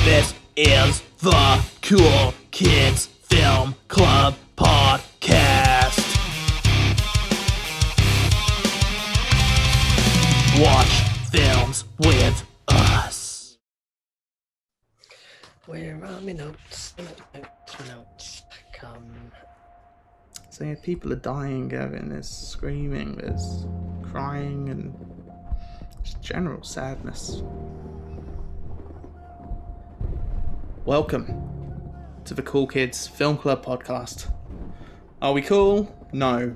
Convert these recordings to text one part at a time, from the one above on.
This is the Cool Kids Film Club podcast. Watch films with us. Where are my notes? Notes. Come. So yeah, people are dying, Gavin. There's screaming, there's crying, and just general sadness. Welcome to the Cool Kids Film Club podcast. Are we cool? No.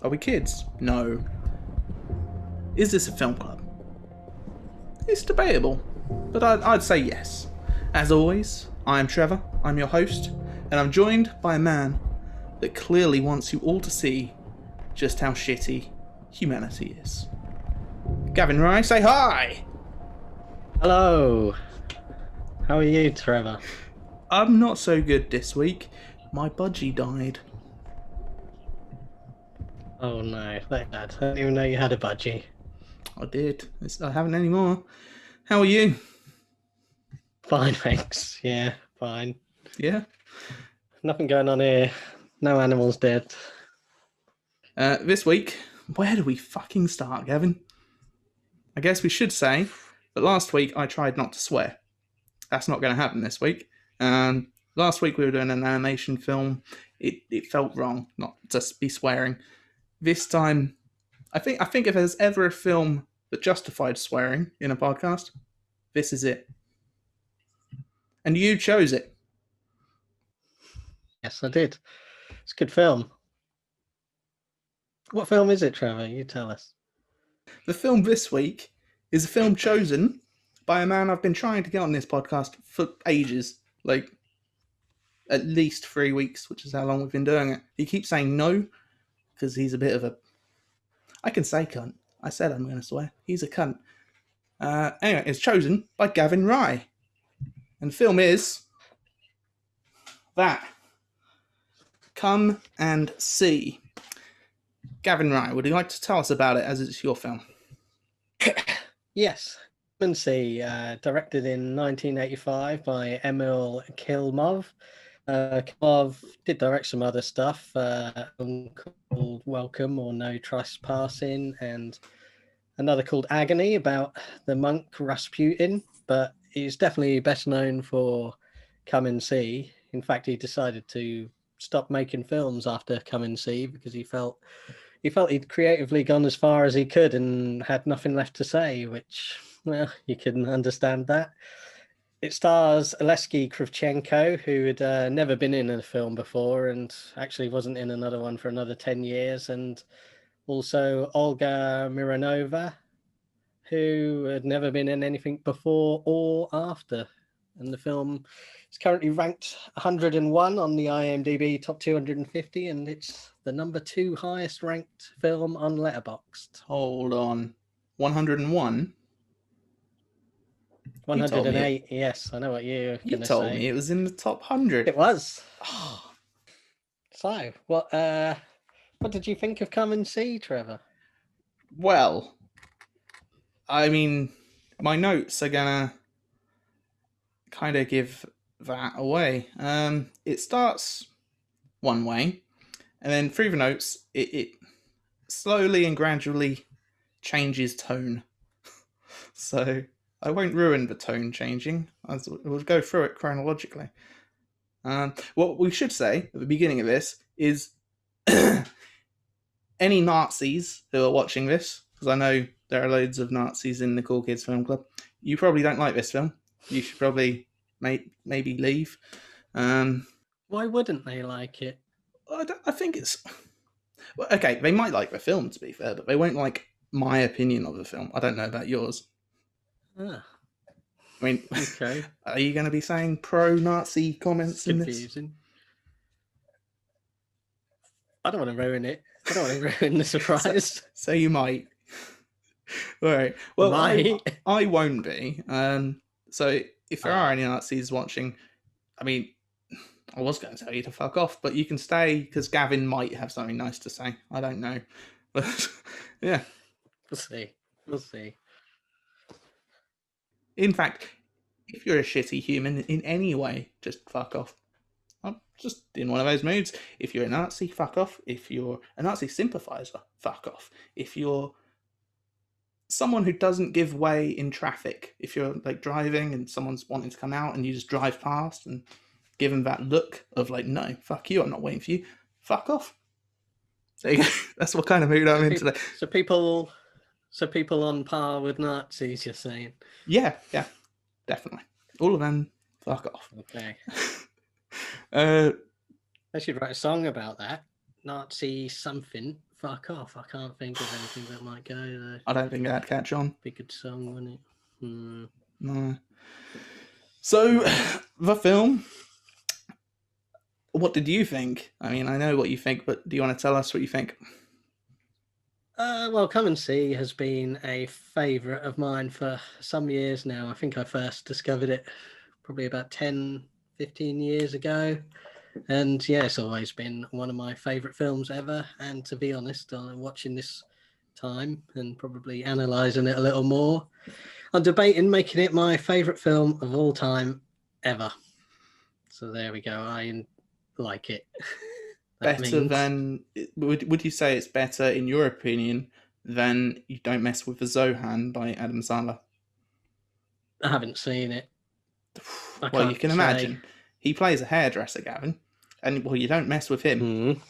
Are we kids? No. Is this a film club? It's debatable, but I'd say yes. As always, I am Trevor, I'm your host, and I'm joined by a man that clearly wants you all to see just how shitty humanity is. Gavin Rye, say hi! Hello. How are you, Trevor? I'm not so good this week. My budgie died. Oh no, like that. I didn't even know you had a budgie. I did. I haven't anymore. How are you? Fine, thanks. Yeah, fine. Yeah? Nothing going on here. No animals dead. This week, where do we fucking start, Gavin? I guess we should say that last week I tried not to swear. That's not going to happen this week. Last week we were doing an animation film. It felt wrong not to be swearing. This time, I think if there's ever a film that justified swearing in a podcast, this is it. And you chose it. Yes, I did. It's a good film. What film is it, Trevor? You tell us. The film this week is a film chosen by a man I've been trying to get on this podcast for ages. Like, at least 3 weeks, which is how long we've been doing it. He keeps saying no, because he's a bit of a... I can say cunt. I said I'm going to swear. He's a cunt. Anyway, it's chosen by Gavin Rye. And the film is... that. Come and See. Gavin Rye, would you like to tell us about it as it's your film? Yes. Come and See, directed in 1985 by Emil Kilmov. Kilmov did direct some other stuff, called Welcome or No Trespassing, and another called Agony about the monk Rasputin, but he's definitely best known for Come and See. In fact, he decided to stop making films after Come and See because he felt he'd creatively gone as far as he could and had nothing left to say, which, well, you can understand that. It stars Oleksiy Kravchenko, who had never been in a film before and actually wasn't in another one for another 10 years, and also Olga Mironova, who had never been in anything before or after. And the film is currently ranked 101 on the IMDb Top 250, and it's the number 2 highest ranked film on Letterboxd. Hold on. 101? 108, yes, I know what you're going to say. You told me it was in the top 100. It was. So, what did you think of Come and See, Trevor? Well, I mean, my notes are gonna kind of give that away. It starts one way, and then through the notes, it slowly and gradually changes tone. So I won't ruin the tone changing. We'll go through it chronologically. What we should say at the beginning of this is any Nazis who are watching this, because I know there are loads of Nazis in the Cool Kids Film Club, you probably don't like this film. You should probably maybe leave. Why wouldn't they like it? I think it's... Well, okay, they might like the film, to be fair, but they won't like my opinion of the film. I don't know about yours. Ah, I mean, okay. are you going to be saying pro-Nazi comments in this? Confusing. I don't want to ruin it. I don't want to ruin the surprise. So you might. All right. Well, Might. I won't be. So if there are any Nazis watching, I mean, I was going to tell you to fuck off, but you can stay because Gavin might have something nice to say. I don't know. But yeah. We'll see. In fact, if you're a shitty human in any way, just fuck off. I'm just in one of those moods. If you're a Nazi, fuck off. If you're a Nazi sympathizer, fuck off. If you're someone who doesn't give way in traffic, if you're like driving and someone's wanting to come out and you just drive past and give them that look of like, no, fuck you, I'm not waiting for you, fuck off. There you go. That's what kind of mood I'm in today. So people on par with Nazis, you're saying? Yeah, definitely. All of them, fuck off. Okay. Uh, I should write a song about that. Nazi something. Fuck off. I can't think of anything that might go there. I don't think that'd catch on. Be a good song, wouldn't it? No. So, the film, what did you think? I mean, I know what you think, but do you want to tell us what you think? Well, Come and See has been a favourite of mine for some years now. I think I first discovered it probably about 10, 15 years ago. And yeah, it's always been one of my favourite films ever. And to be honest, watching this time and probably analysing it a little more, I'm debating making it my favourite film of all time ever. So there we go. I like it. Better than, would you say it's better, in your opinion, than You Don't Mess with the Zohan by Adam Sandler? I haven't seen it. Well, you can imagine. He plays a hairdresser, Gavin. And, well, you don't mess with him.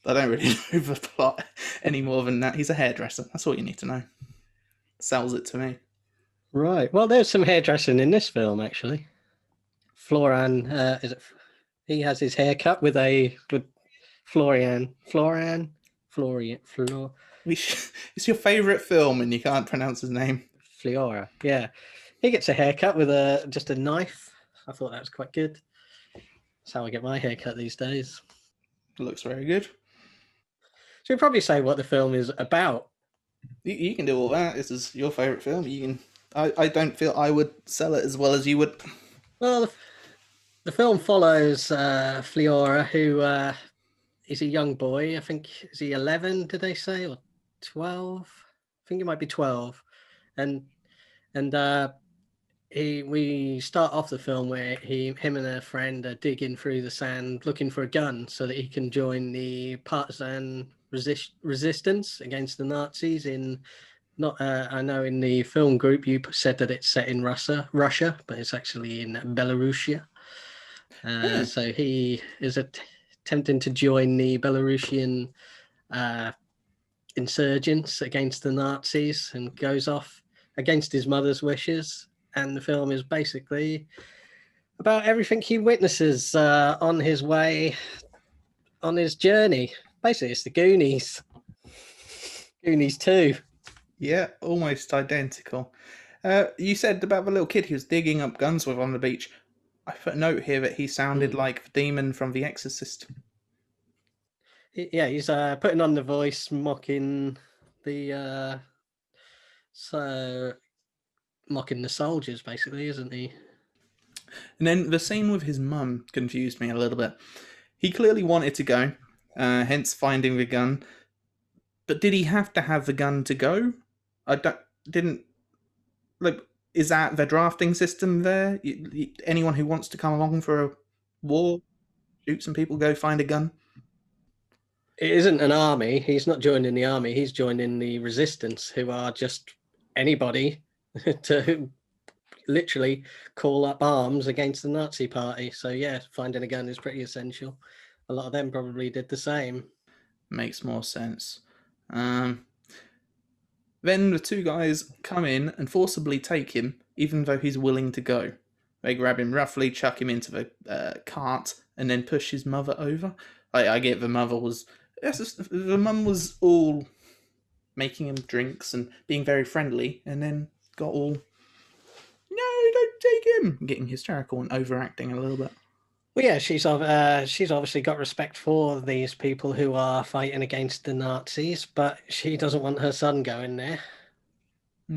I don't really know the plot any more than that. He's a hairdresser. That's all you need to know. Sells it to me. Right. Well, there's some hairdressing in this film, actually. Florian, he has his hair cut with Florian. It's your favourite film and you can't pronounce his name. Fliora, yeah. He gets a haircut with just a knife. I thought that was quite good. That's how I get my haircut these days. It looks very good. So you'd probably say what the film is about. You can do all that. This is your favourite film. You can. I don't feel I would sell it as well as you would. Well, the film follows Fliora, who is a young boy. I think, is he 11, did they say, or 12? I think it might be 12. And we start off the film where him and a friend are digging through the sand looking for a gun so that he can join the partisan resistance against the Nazis in I know in the film group you said that it's set in Russia, but it's actually in Belorussia. So he is attempting to join the Belarusian insurgents against the Nazis and goes off against his mother's wishes. And the film is basically about everything he witnesses on his way, on his journey. Basically, it's the Goonies. Goonies 2. Yeah, almost identical. You said about the little kid he was digging up guns with on the beach. I put a note here that he sounded like the demon from The Exorcist. Yeah, he's putting on the voice, mocking the mocking the soldiers, basically, isn't he? And then the scene with his mum confused me a little bit. He clearly wanted to go, hence finding the gun. But did he have to have the gun to go? Is that the drafting system there? Anyone who wants to come along for a war, shoot some people, go find a gun? It isn't an army. He's not joining the army. He's joining the resistance, who are just anybody to literally call up arms against the Nazi party. So yeah, finding a gun is pretty essential. A lot of them probably did the same. Makes more sense. Then the two guys come in and forcibly take him, even though he's willing to go. They grab him roughly, chuck him into the cart, and then push his mother over. I get the mother was... the mum was all making him drinks and being very friendly, and then got all... No, don't take him! Getting hysterical and overacting a little bit. Well, yeah, she's obviously got respect for these people who are fighting against the Nazis, but she doesn't want her son going there.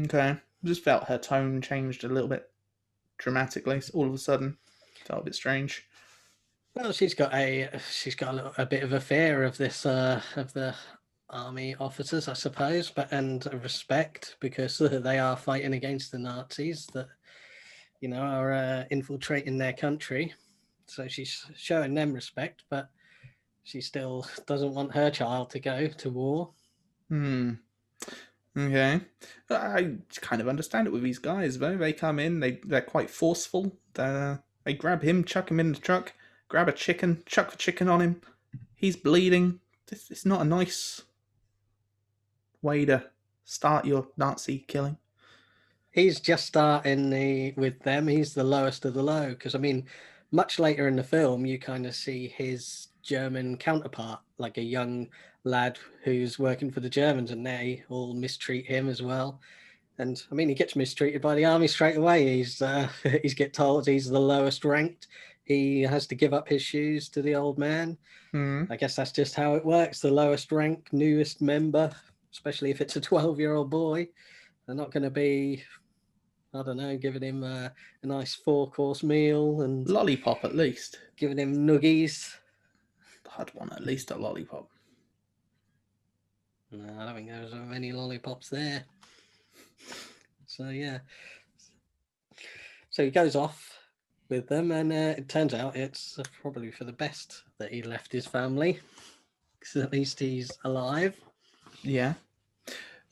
Okay. Just felt her tone changed a little bit dramatically. All of a sudden, felt a bit strange. Well, she's got a bit of a fear of this of the army officers, I suppose, and respect because they are fighting against the Nazis. are infiltrating their country. So she's showing them respect, but she still doesn't want her child to go to war. Okay. I kind of understand it with these guys, though. They come in, they're quite forceful. They grab him, chuck him in the truck, grab a chicken, chuck the chicken on him. He's bleeding. It's not a nice way to start your Nazi killing. He's just starting with them. He's the lowest of the low. Because, I mean, much later in the film, you kind of see his German counterpart, like a young lad who's working for the Germans, and they all mistreat him as well. And I mean, he gets mistreated by the army straight away. He's get told he's the lowest ranked. He has to give up his shoes to the old man. I guess that's just how it works. The lowest rank, newest member, especially if it's a 12-year-old boy, they're not going to be, I don't know, giving him a nice 4-course meal and Lollipop, at least. giving him nuggies. I'd want at least a lollipop. No, I don't think there was many lollipops there. So yeah. So he goes off with them, and it turns out it's probably for the best that he left his family, because at least he's alive. Yeah.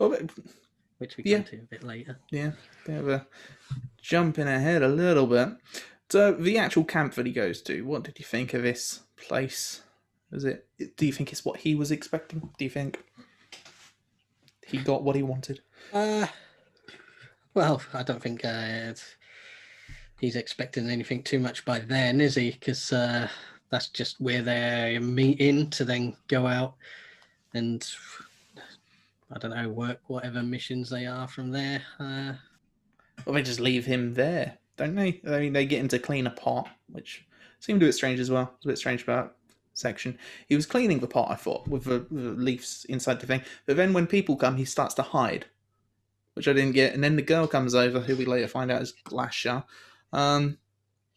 Oh, Which we come to a bit later. Yeah, bit of a jumping ahead a little bit. So the actual camp that he goes to, what did you think of this place? Do you think it's what he was expecting? Do you think he got what he wanted? Well, I don't think he's expecting anything too much by then, is he? Because that's just where they're meeting to then go out and, I don't know, work whatever missions they are from there. Well, they just leave him there, don't they? I mean, they get him to clean a pot, which seemed a bit strange as well. It's a bit strange about that section. He was cleaning the pot, I thought, with the leaves inside the thing. But then when people come, he starts to hide, which I didn't get. And then the girl comes over, who we later find out is Glasha.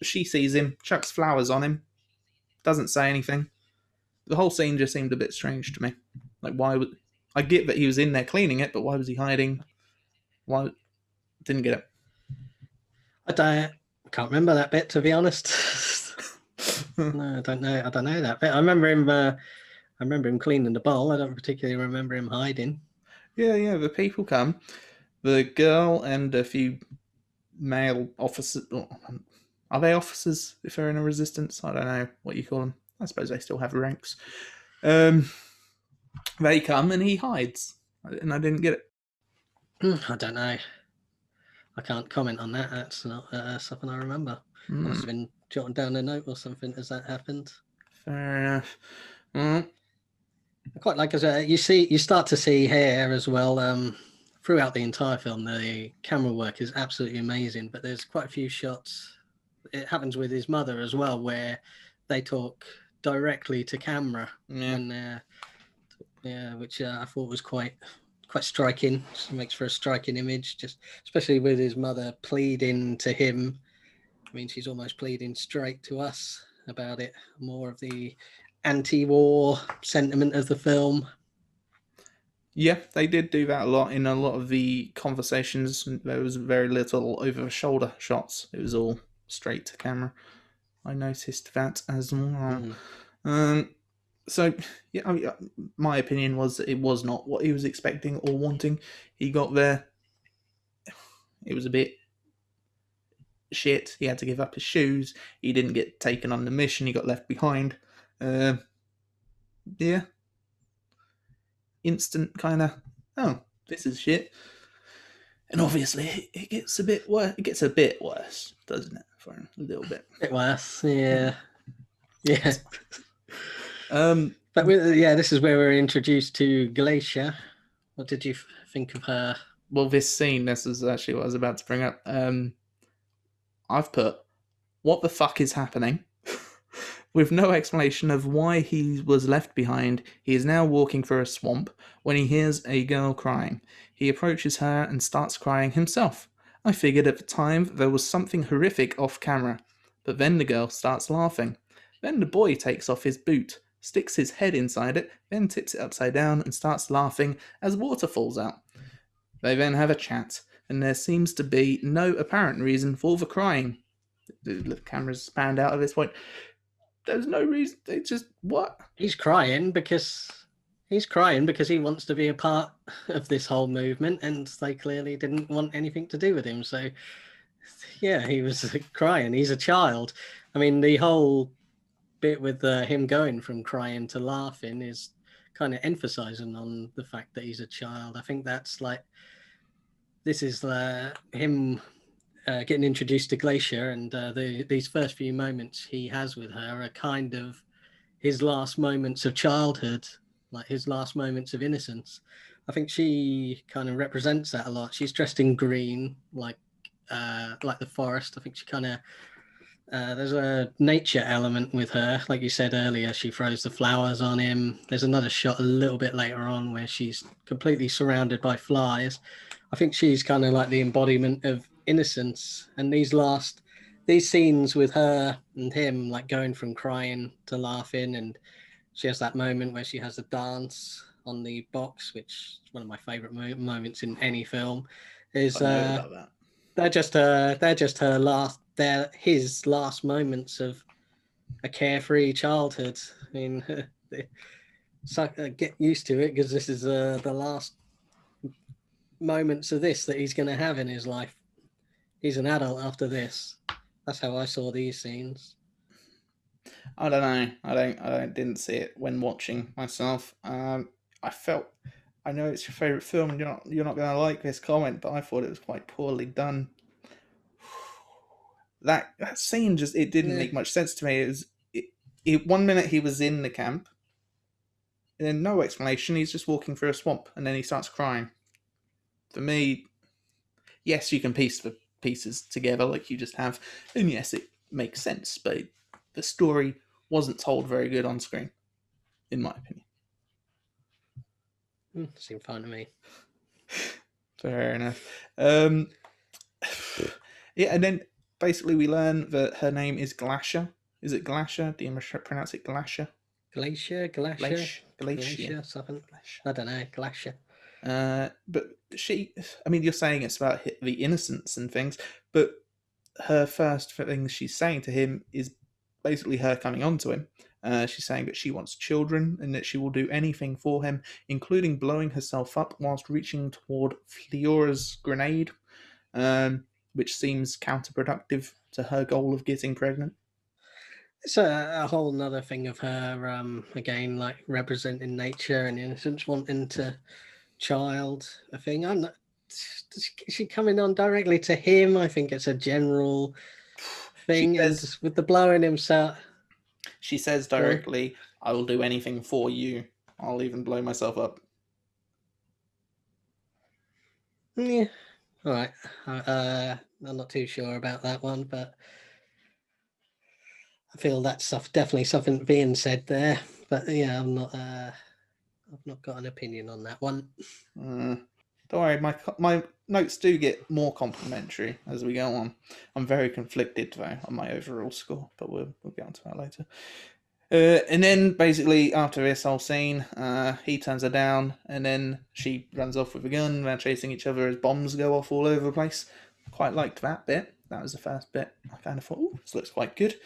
She sees him, chucks flowers on him, doesn't say anything. The whole scene just seemed a bit strange to me. Like, why would... I get that he was in there cleaning it, but why was he hiding? Why... Didn't get it. I can't remember that bit, to be honest. No, I don't know that bit. I remember him cleaning the bowl. I don't particularly remember him hiding. Yeah. The people come. The girl and a few male officers. Are they officers if they're in a resistance? I don't know what you call them. I suppose they still have ranks. They come and he hides, and I didn't get it. I don't know. I can't comment on that. That's not something I remember. Must have been jotting down a note or something as that happened. Fair enough. I quite like as you start to see here as well. Throughout the entire film, the camera work is absolutely amazing. But there's quite a few shots. It happens with his mother as well, where they talk directly to camera, and which I thought was quite striking. It makes for a striking image, just especially with his mother pleading to him. I mean, she's almost pleading straight to us about it. More of the anti-war sentiment of the film. Yeah, they did do that a lot in a lot of the conversations. There was very little over-the-shoulder shots. It was all straight to camera. I noticed that as well. So, yeah, I mean, my opinion was that it was not what he was expecting or wanting. He got there. It was a bit shit. He had to give up his shoes. He didn't get taken on the mission. He got left behind. Yeah. Instant kind of, oh, this is shit. And obviously, it gets a bit worse. It gets a bit worse, doesn't it? For a little bit. A bit worse, yeah. Yeah. But this is where we're introduced to Glacier. What did you think of her? Well, this scene, this is actually what I was about to bring up. I've put, what the fuck is happening? With no explanation of why he was left behind, he is now walking through a swamp when he hears a girl crying. He approaches her and starts crying himself. I figured at the time there was something horrific off camera, but then the girl starts laughing. Then the boy takes off his boot, sticks his head inside it, then tips it upside down and starts laughing as water falls out. They then have a chat. and there seems to be no apparent reason for the crying. The camera's panned out at this point. There's no reason. They just what? He's crying because he wants to be a part of this whole movement, and they clearly didn't want anything to do with him. So, yeah, he was crying. He's a child. I mean, the whole bit with him going from crying to laughing is kind of emphasizing on the fact that he's a child. I think that's like, this is him getting introduced to Glacier, and these first few moments he has with her are kind of his last moments of childhood, like his last moments of innocence. I think she kind of represents that a lot. She's dressed in green, like the forest. I think she kind of there's a nature element with her. Like you said earlier, she throws the flowers on him. There's another shot a little bit later on where she's completely surrounded by flies. I think she's kind of like the embodiment of innocence. And these scenes with her and him, like going from crying to laughing, and she has that moment where she has a dance on the box, which is one of my favorite moments in any film. Is about that. they're just his last moments of a carefree childhood. I mean, get used to it, because this is the last moments of this that he's going to have in his life. He's an adult after this. That's how I saw these scenes. I don't know. I didn't see it when watching myself. I know it's your favorite film, and you're not going to like this comment, but I thought it was quite poorly done. That scene it didn't make much sense to me. It 1 minute he was in the camp, and then no explanation. He's just walking through a swamp, and then he starts crying. For me, yes, you can piece the pieces together like you just have, and yes, it makes sense, but the story wasn't told very good on screen, in my opinion. Seemed fine to me. Fair enough. Yeah, and then basically we learn that her name is Glacier. Is it Glacier? Do you pronounce it Glacier? Glacier, something. I don't know, Glacier. But you're saying it's about the innocence and things, but her first thing she's saying to him is basically her coming on to him. She's saying that she wants children and that she will do anything for him, including blowing herself up whilst reaching toward Fliora's grenade, which seems counterproductive to her goal of getting pregnant. It's a whole nother thing of her, again, like representing nature and innocence, wanting to child a thing. I'm not. Is she coming on directly to him? I think it's a general thing. And with the blowing himself, she says directly, "I will do anything for you. I'll even blow myself up." Yeah, all right. I'm not too sure about that one, but I feel that's definitely something being said there. But yeah, I've not got an opinion on that one. Don't worry, my notes do get more complimentary as we go on. I'm very conflicted though on my overall score, but we'll get onto that later. And then basically after this whole scene, he turns her down, and then she runs off with a gun. They're chasing each other as bombs go off all over the place. Quite liked that bit. That was the first bit. I kind of thought, "Ooh, this looks quite good."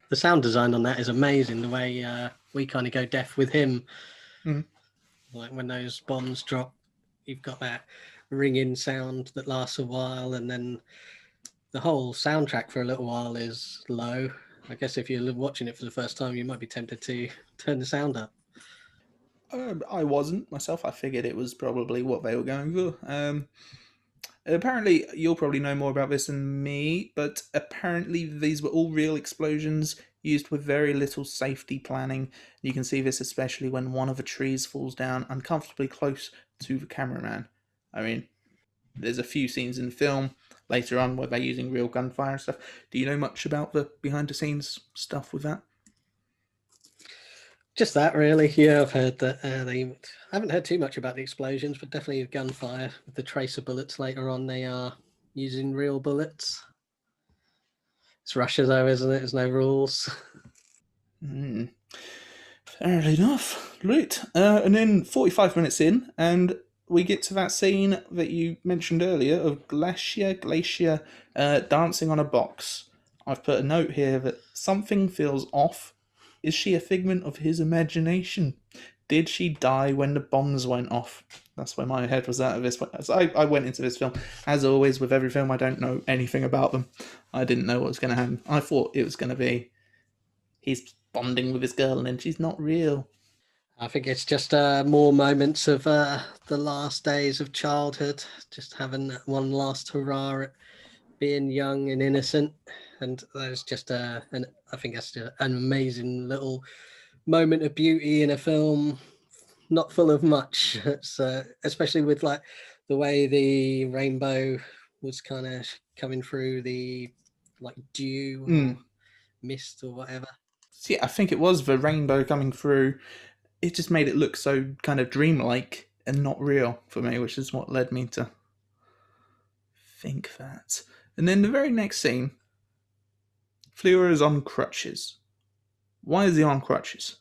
The sound design on that is amazing. The way we kind of go deaf with him. Like when those bombs drop, you've got that ringing sound that lasts a while, and then the whole soundtrack for a little while is low. I guess if you're watching it for the first time, you might be tempted to turn the sound up. I wasn't myself. I figured it was probably what they were going for. Apparently, you'll probably know more about this than me, but apparently these were all real explosions used with very little safety planning. You can see this especially when one of the trees falls down uncomfortably close to the cameraman. I mean, there's a few scenes in the film later on where they're using real gunfire and stuff. Do you know much about the behind-the-scenes stuff with that? Just that, really. Yeah, I've heard that I haven't heard too much about the explosions, but definitely gunfire. With the tracer bullets later on, they are using real bullets. It's Russia, though, isn't it? There's no rules. Fair enough. Right. And then 45 minutes in, and we get to that scene that you mentioned earlier of Glacier dancing on a box. I've put a note here that something feels off. Is she a figment of his imagination? Did she die when the bombs went off? That's where my head was at of this. So I went into this film, as always with every film, I don't know anything about them. I didn't know what was going to happen. I thought it was going to be he's bonding with his girl and then she's not real. I think it's just more moments of the last days of childhood, just having that one last hurrah at being young and innocent. And there's just I think that's just an amazing little moment of beauty in a film, not full of much. It's, especially with like the way the rainbow was kind of coming through the like dew or mist or whatever. So yeah, I think it was the rainbow coming through. It just made it look so kind of dreamlike and not real for me, which is what led me to think that. And then the very next scene, Fleur is on crutches. Why is he on crutches?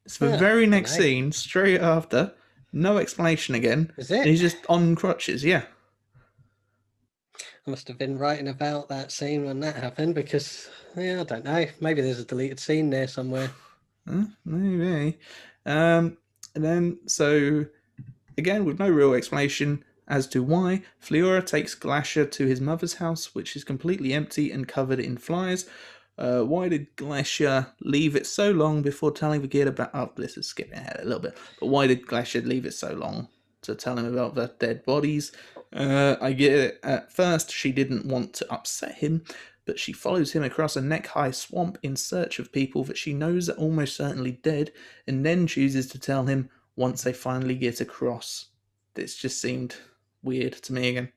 It's the very next scene, straight after, no explanation again. Is it? And he's just on crutches, yeah. I must have been writing about that scene when that happened because, yeah, I don't know. Maybe there's a deleted scene there somewhere. Maybe. And then, so, again, with no real explanation as to why, Fleur takes Glacier to his mother's house, which is completely empty and covered in flies. Why did Glacier leave it so long before telling the kid about... Oh, this is skipping ahead a little bit. But why did Glacier leave it so long to tell him about the dead bodies? I get it. At first, she didn't want to upset him, but she follows him across a neck-high swamp in search of people that she knows are almost certainly dead, and then chooses to tell him once they finally get across. This just seemed weird to me again.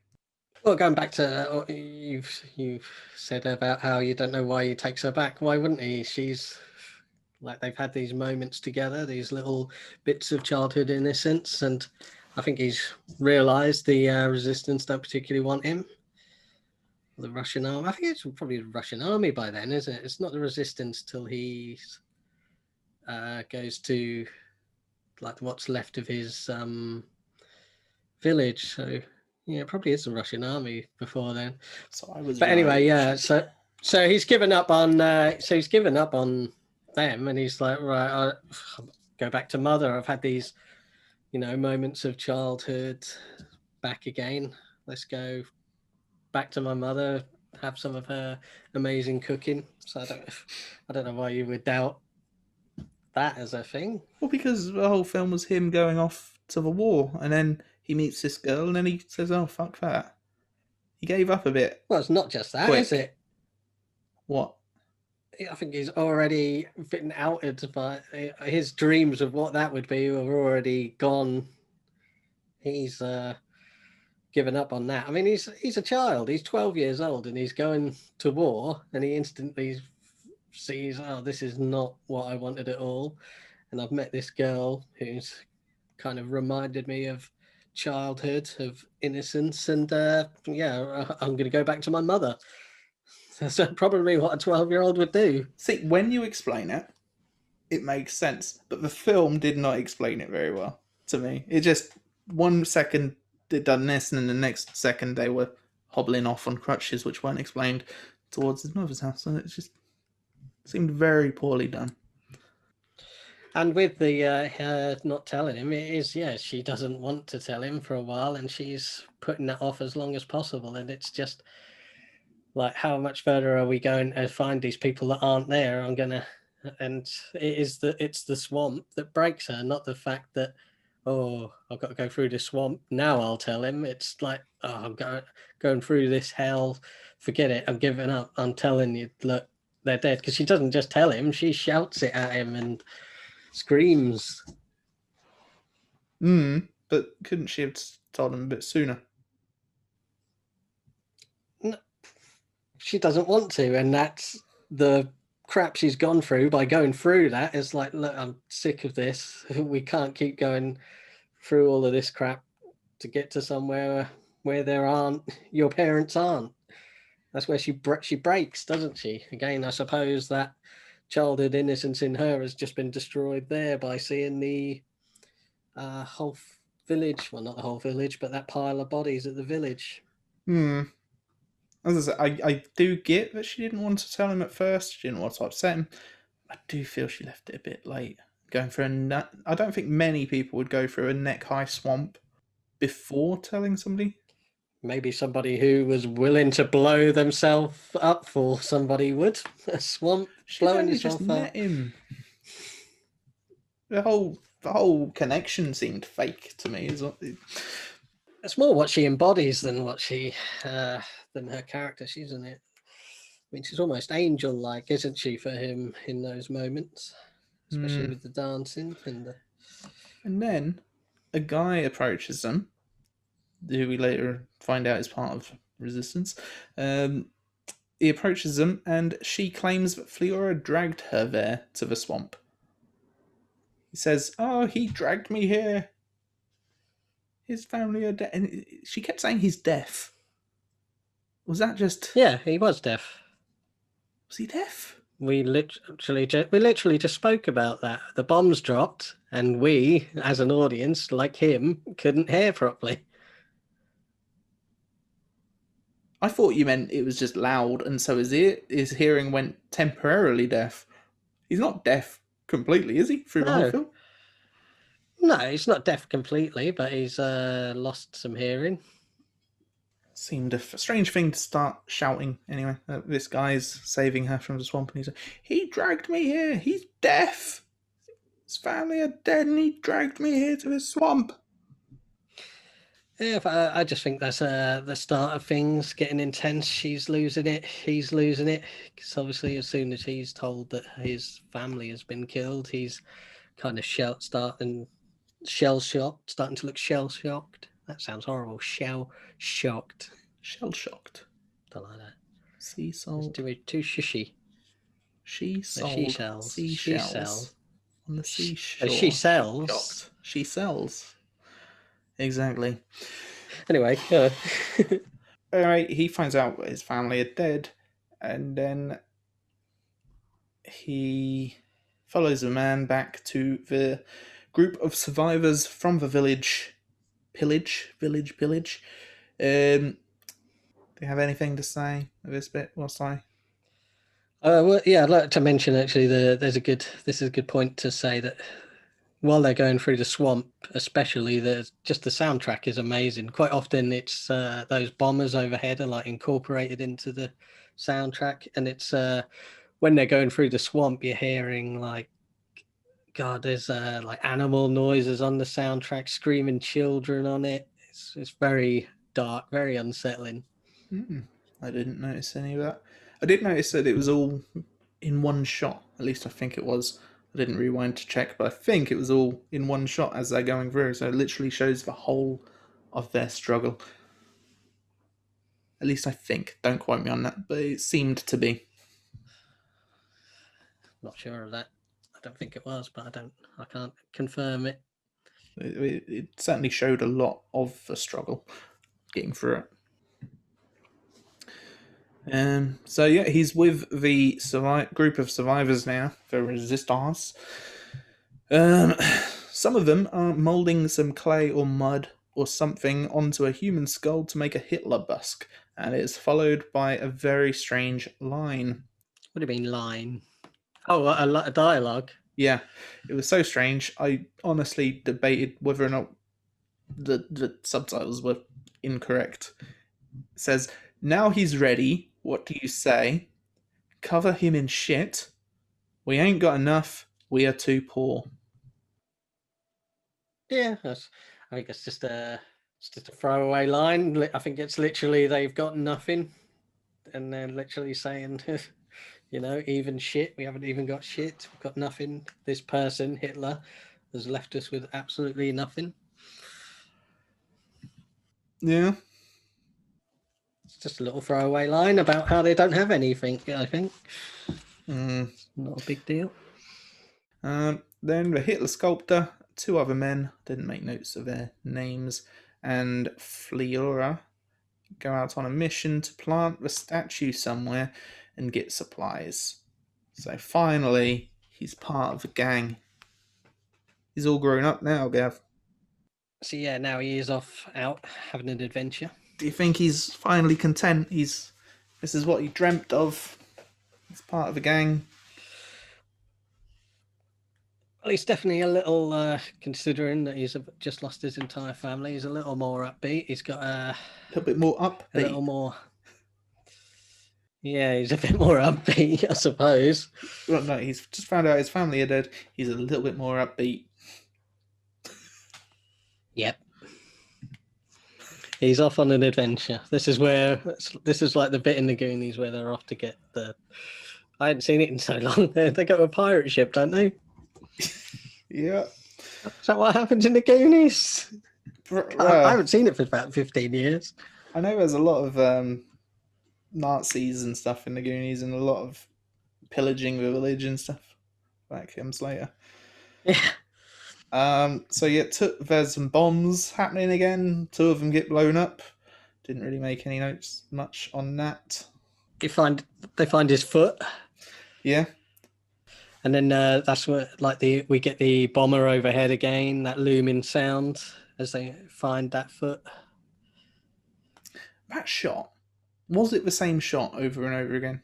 Well, going back to you've said about how you don't know why he takes her back. Why wouldn't he? She's like they've had these moments together, these little bits of childhood innocence, and I think he's realised the resistance don't particularly want him. The Russian army. I think it's probably the Russian army by then, isn't it? It's not the resistance till he goes to like what's left of his village. So yeah, it probably is the Russian army before then. So I was. But anyway, yeah. So he's given up on. Them, and he's like, right, I'll go back to mother. I've had these, moments of childhood back again. Let's go back to my mother, have some of her amazing cooking. So I don't know why you would doubt that as a thing. Well, because the whole film was him going off to the war, and then he meets this girl, and then he says, "Oh, fuck that." He gave up a bit. Well, it's not just that, is it? What? I think he's already been outed by his dreams of what that would be were already gone. He's given up on that. I mean, he's a child. He's 12 years old and he's going to war, and he instantly sees, oh, this is not what I wanted at all. And I've met this girl who's kind of reminded me of childhood, of innocence, and I'm going to go back to my mother. That's probably what a 12-year-old would do. See, when you explain it, it makes sense. But the film did not explain it very well to me. It just, 1 second they'd done this, and then the next second they were hobbling off on crutches, which weren't explained, towards his mother's house. And it just seemed very poorly done. And with the not telling him, it is, she doesn't want to tell him for a while, and she's putting that off as long as possible. And it's just... like, how much further are we going to find these people that aren't there? And it's the swamp that breaks her, not the fact that, oh, I've got to go through this swamp. Now I'll tell him. It's like, oh, I'm going through this hell. Forget it. I'm giving up. I'm telling you, look, they're dead. Because she doesn't just tell him. She shouts it at him and screams. But couldn't she have told him a bit sooner? She doesn't want to, and that's the crap she's gone through by going through that. It's like, look, I'm sick of this. We can't keep going through all of this crap to get to somewhere where your parents aren't. That's where she breaks, doesn't she? Again, I suppose that childhood innocence in her has just been destroyed there by seeing the whole village. Well, not the whole village, but that pile of bodies at the village. As I say, I do get that she didn't want to tell him at first. She didn't want to upset him. I do feel she left it a bit late. Going through I don't think many people would go through a neck-high swamp before telling somebody. Maybe somebody who was willing to blow themselves up for somebody would. A swamp, She'd blowing only just yourself up. met him. The whole connection seemed fake to me. It's more what she embodies than what she than her character. Isn't it? I mean, she's almost angel-like, isn't she, for him in those moments, especially with the dancing and the. And then a guy approaches them, who we later find out is part of resistance. He approaches them, and she claims that Fleora dragged her there to the swamp. He says, "Oh, he dragged me here. His family are dead." And she kept saying he's deaf. Was that just? Yeah, he was deaf. Was he deaf? We literally just spoke about that. The bombs dropped, and we, as an audience, like him, couldn't hear properly. I thought you meant it was just loud, and so his hearing went temporarily deaf. He's not deaf completely, is he? Through the whole No. film? No, he's not deaf completely, but he's lost some hearing. Seemed a strange thing to start shouting. Anyway, this guy's saving her from the swamp, and he's like, "He dragged me here. He's deaf. His family are dead, and he dragged me here to his swamp." Yeah, but I just think that's the start of things getting intense. She's losing it. He's losing it. Because obviously, as soon as he's told that his family has been killed, he's kind of starting to look shell shocked. That sounds horrible. Shell shocked. Shell shocked. Don't like that. Sea salt. Too shushy. She sold seashells. seashells on the seashore. She sells. Shocked. She sells. Exactly. Anyway, Alright, he finds out that his family are dead, and then he follows the man back to the group of survivors from the village. Pillage. Do you have anything to say of this bit? What's I? well, yeah, I'd like to mention actually this is a good point to say that while they're going through the swamp, especially the soundtrack is amazing. Quite often it's those bombers overhead are like incorporated into the soundtrack, and it's when they're going through the swamp, you're hearing like, God, there's like animal noises on the soundtrack, screaming children on it. It's very dark, very unsettling. I didn't notice any of that. I did notice that it was all in one shot. At least I think it was. I didn't rewind to check, but I think it was all in one shot as they're going through. So it literally shows the whole of their struggle. At least I think. Don't quote me on that, but it seemed to be. Not sure of that. I don't think it was, but I can't confirm it. It certainly showed a lot of the struggle getting through it. So yeah, he's with the group of survivors now, the resistance. Some of them are moulding some clay or mud or something onto a human skull to make a Hitler bust, and it is followed by a very strange line. What do you mean line? Oh, a dialogue. Yeah, it was so strange. I honestly debated whether or not the subtitles were incorrect. It says, "Now he's ready. What do you say? Cover him in shit. We ain't got enough. We are too poor." Yeah, I think it's just a throwaway line. I think it's literally they've got nothing, and they're literally saying, even shit. We haven't even got shit. We've got nothing. This person, Hitler, has left us with absolutely nothing. Yeah. It's just a little throwaway line about how they don't have anything, I think. It's not a big deal. Then the Hitler sculptor, two other men, didn't make notes of their names, and Fleora go out on a mission to plant the statue somewhere and get supplies. So finally, he's part of the gang. He's all grown up now, Gav. So yeah, now he is off out having an adventure. Do you think he's finally content? This is what he dreamt of. He's part of a gang. Well, he's definitely a little, considering that he's just lost his entire family. He's a little more upbeat. He's got A little bit more a upbeat. little more. Yeah, he's a bit more upbeat, I suppose. Well, no, he's just found out his family are dead. He's a little bit more upbeat. Yep. He's off on an adventure. This is like the bit in the Goonies where they're off to get the. I hadn't seen it in so long. They go to a pirate ship, don't they? Yeah. Is that what happens in the Goonies? I Well, haven't seen it for about 15 years. I know there's a lot of Nazis and stuff in the Goonies and a lot of pillaging the village and stuff. That comes later. Yeah. So yeah, there's some bombs happening again. 2 of them get blown up. Didn't really make any notes much on that. They find his foot, Yeah. and then that's what we get the bomber overhead again. That looming sound as they find that foot. That shot, was it the same shot over and over again?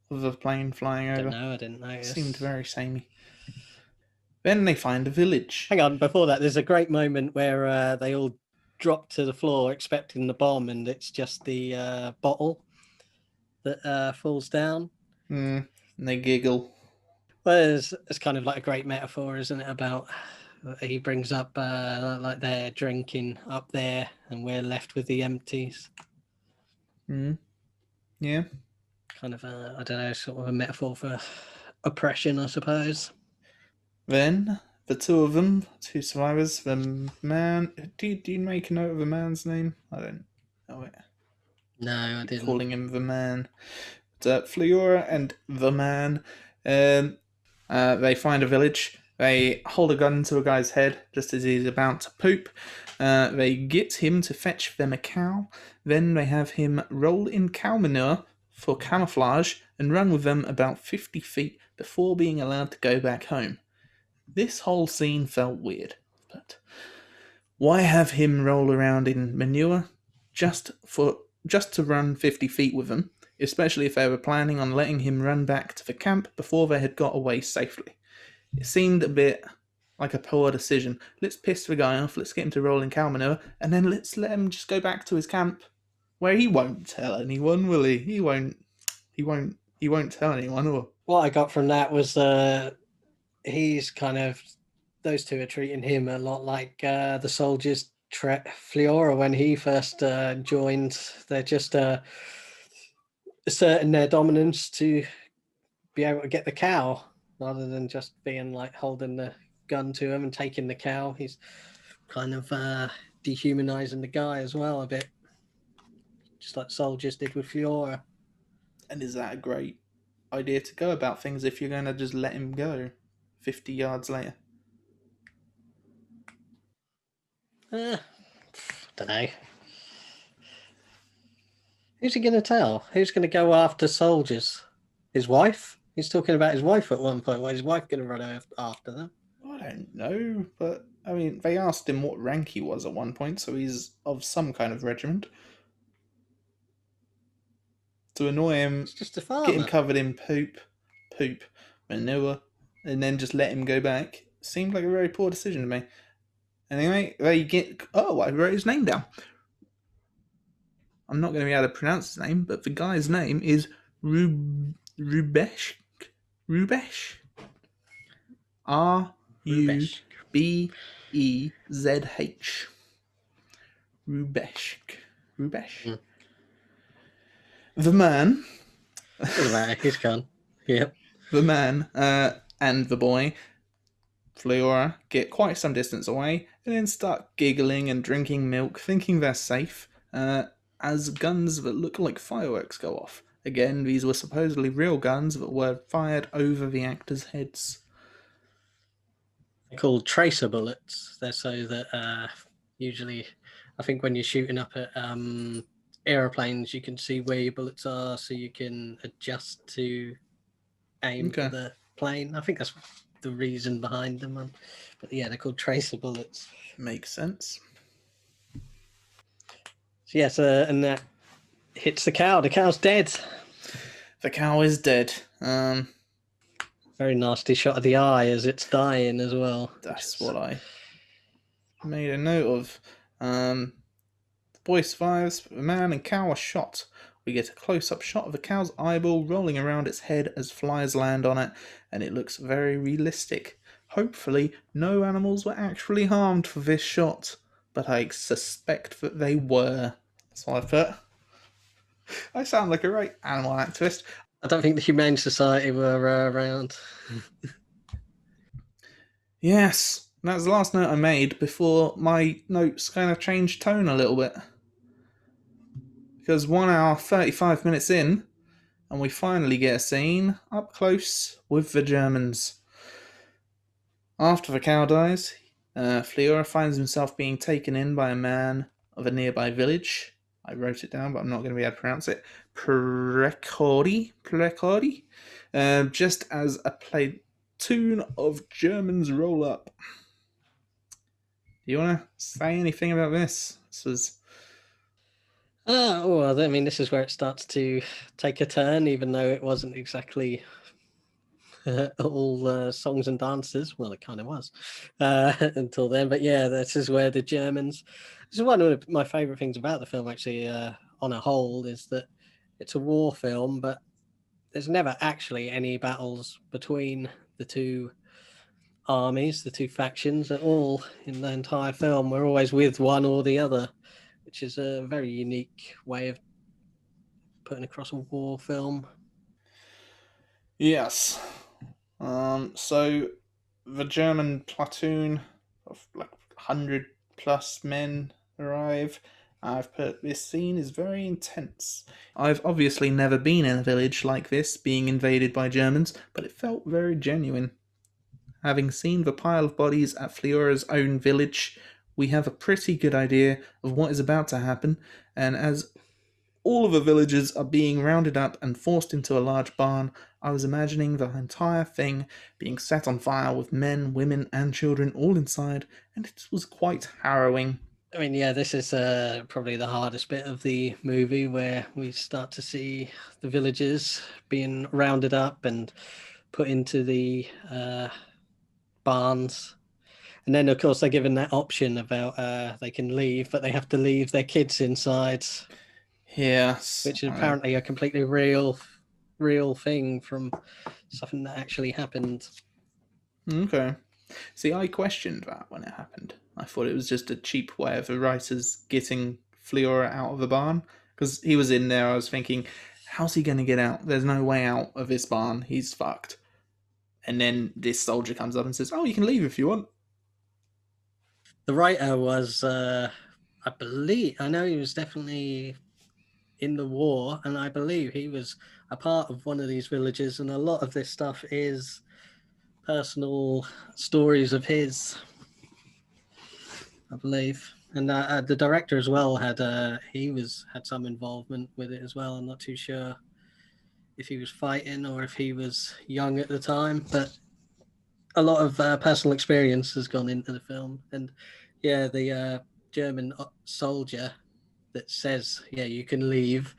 Of the plane flying I over? don't know. I didn't notice. It seemed very samey. Then they find a village. Hang on, before that, there's a great moment where they all drop to the floor expecting the bomb, and it's just the bottle that falls down. And they giggle. Well, it's kind of like a great metaphor, isn't it? About he brings up like they're drinking up there, and we're left with the empties. Yeah. Kind of I don't know, sort of a metaphor for oppression, I suppose. Then the 2 of them, 2 survivors, the man. Do you make a note of the man's name? I don't know it. No, I didn't. Calling him the man. But, Fleora and the man. They find a village. They hold a gun to a guy's head just as he's about to poop. They get him to fetch them a cow. Then they have him roll in cow manure for camouflage and run with them about 50 feet before being allowed to go back home. This whole scene felt weird, but why have him roll around in manure just to run 50 feet with them, especially if they were planning on letting him run back to the camp before they had got away safely? It seemed a bit like a poor decision. Let's piss the guy off, let's get him to roll in cow manure, and then let's let him just go back to his camp, where he won't tell anyone, will he? He won't tell anyone, or... What I got from that was he's kind of, those 2 are treating him a lot like the soldiers Fleora when he first joined. They're just asserting their dominance to be able to get the cow, rather than just being like holding the gun to him and taking the cow. He's kind of dehumanizing the guy as well a bit, just like soldiers did with Fleora. And is that a great idea to go about things if you're going to just let him go 50 yards later? Don't know. Who's he going to tell? Who's going to go after soldiers? His wife? He's talking about his wife at one point. Why is his wife going to run after them? I don't know, but I mean, they asked him what rank he was at one point, so he's of some kind of regiment. To annoy him, It's just a farmer. get him covered in poop, manure, and then just let him go back seemed like a very poor decision to me. Anyway, they get... Oh, I wrote his name down. I'm not going to be able to pronounce his name, but the guy's name is Rubesh. Rubezh. Rubezh. Rubezh. The man. Doesn't matter, he's gone. Yep. The man and the boy, Fleora, get quite some distance away and then start giggling and drinking milk, thinking they're safe, as guns that look like fireworks go off. Again, these were supposedly real guns that were fired over the actors' heads. They're called tracer bullets. They're so that usually, I think when you're shooting up at aeroplanes, you can see where your bullets are, so you can adjust to aim for the plane. I think that's the reason behind them. But yeah, they're called tracer bullets. Makes sense. So yes, and that hits the cow. The cow's dead. The cow is dead. Very nasty shot of the eye as it's dying as well. That's what I made a note of. The boy survives, but the man and cow are shot. We get a close-up shot of the cow's eyeball rolling around its head as flies land on it, and it looks very realistic. Hopefully, no animals were actually harmed for this shot, but I suspect that they were. That's what I put. I sound like a right animal activist. I don't think the Humane Society were around. Yes, that's the last note I made before my notes kind of changed tone a little bit. Because 1 hour 35 minutes in, and we finally get a scene up close with the Germans. After the cow dies, Fliora finds himself being taken in by a man of a nearby village. I wrote it down, but I'm not going to be able to pronounce it. Prekori? Just as a platoon of Germans roll up. Do you want to say anything about this? This was... Well, I mean, this is where it starts to take a turn, even though it wasn't exactly all songs and dances. Well, it kind of was until then. But yeah, this is where the Germans... This is one of my favourite things about the film, actually, on a whole, is that it's a war film, but there's never actually any battles between the two armies, the two factions at all in the entire film. We're always with one or the other, which is a very unique way of putting across a war film. Yes. So the German platoon of like 100 plus men arrive. I've put this scene is very intense. I've obviously never been in a village like this being invaded by Germans, but it felt very genuine. Having seen the pile of bodies at Fliora's own village, we have a pretty good idea of what is about to happen, and as all of the villagers are being rounded up and forced into a large barn, I was imagining the entire thing being set on fire with men, women, and children all inside, and it was quite harrowing. I mean, yeah, this is probably the hardest bit of the movie, where we start to see the villagers being rounded up and put into the barns. And then, of course, they're given that option about they can leave, but they have to leave their kids inside. Yes. Which is apparently a completely real thing from something that actually happened. Okay. See, I questioned that when it happened. I thought it was just a cheap way of the writers getting Fliora out of the barn. Because he was in there, I was thinking, how's he going to get out? There's no way out of this barn. He's fucked. And then this soldier comes up and says, oh, you can leave if you want. The writer was, I know he was definitely in the war, and I believe he was a part of one of these villages, and a lot of this stuff is personal stories of his, I believe. And the director as well had some involvement with it as well. I'm not too sure if he was fighting or if he was young at the time, but a lot of personal experience has gone into the film. And yeah, the German soldier that says, yeah, you can leave,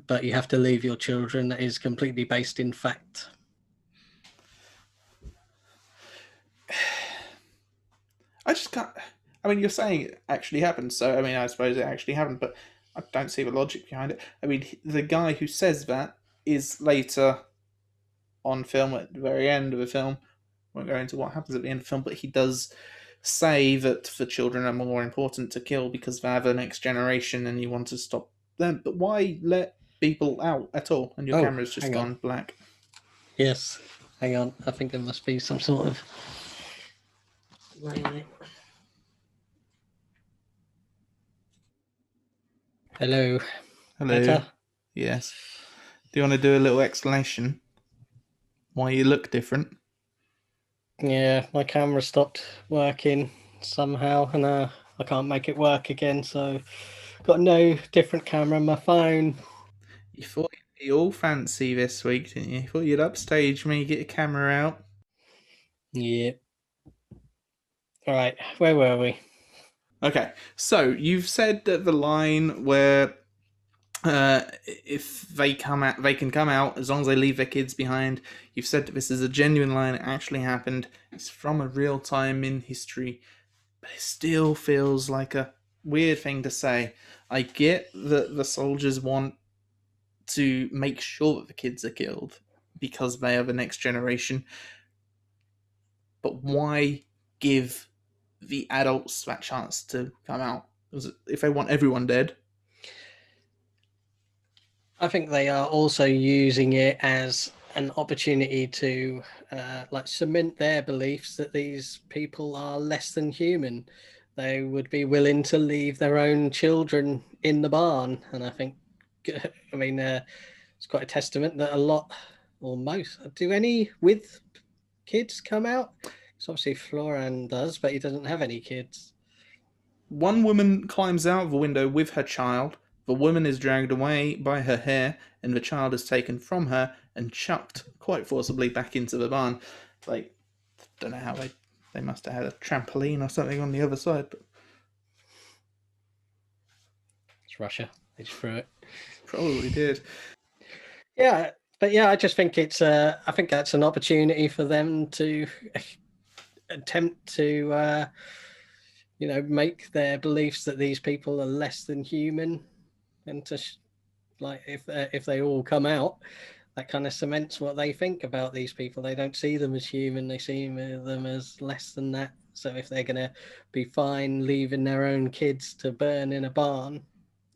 but you have to leave your children, that is completely based in fact. I just can't... I mean, you're saying it actually happened, so, I mean, I suppose it actually happened, but I don't see the logic behind it. I mean, the guy who says that is later on film, at the very end of the film. I won't go into what happens at the end of the film, but he does say that the children are more important to kill because they have the next generation and you want to stop them. But why let people out at all? And your camera's just gone black. Yes, hang on. I think there must be some sort of... Hello. Hello. Better? Yes. Do you want to do a little explanation why you look different? Yeah, my camera stopped working somehow, and I can't make it work again, so got no different camera on my phone. You thought you'd be all fancy this week, didn't you? You thought you'd upstage me, get your camera out. Yeah. All right, where were we? Okay, so you've said that the line where if they come out, they can come out as long as they leave their kids behind. You've said that this is a genuine line; it actually happened. It's from a real time in history, but it still feels like a weird thing to say. I get that the soldiers want to make sure that the kids are killed because they are the next generation, but why give the adults that chance to come out? If they want everyone dead, I think they are also using it as an opportunity to cement their beliefs that these people are less than human. They would be willing to leave their own children in the barn, and I think, I mean, it's quite a testament that a lot, or most, do any with kids come out? Because obviously Floran does, but he doesn't have any kids. one woman climbs out of the window with her child. The woman is dragged away by her hair, and the child is taken from her and chucked quite forcibly back into the barn. Like, don't know how they must have had a trampoline or something on the other side, but It's Russia. They just threw it. probably did. Yeah, but yeah, I just think it's I think that's an opportunity for them to attempt to make their beliefs that these people are less than human, and to like if they all come out, that kind of cements what they think about these people. They don't see them as human; they see them as less than that. So if they're gonna be fine leaving their own kids to burn in a barn,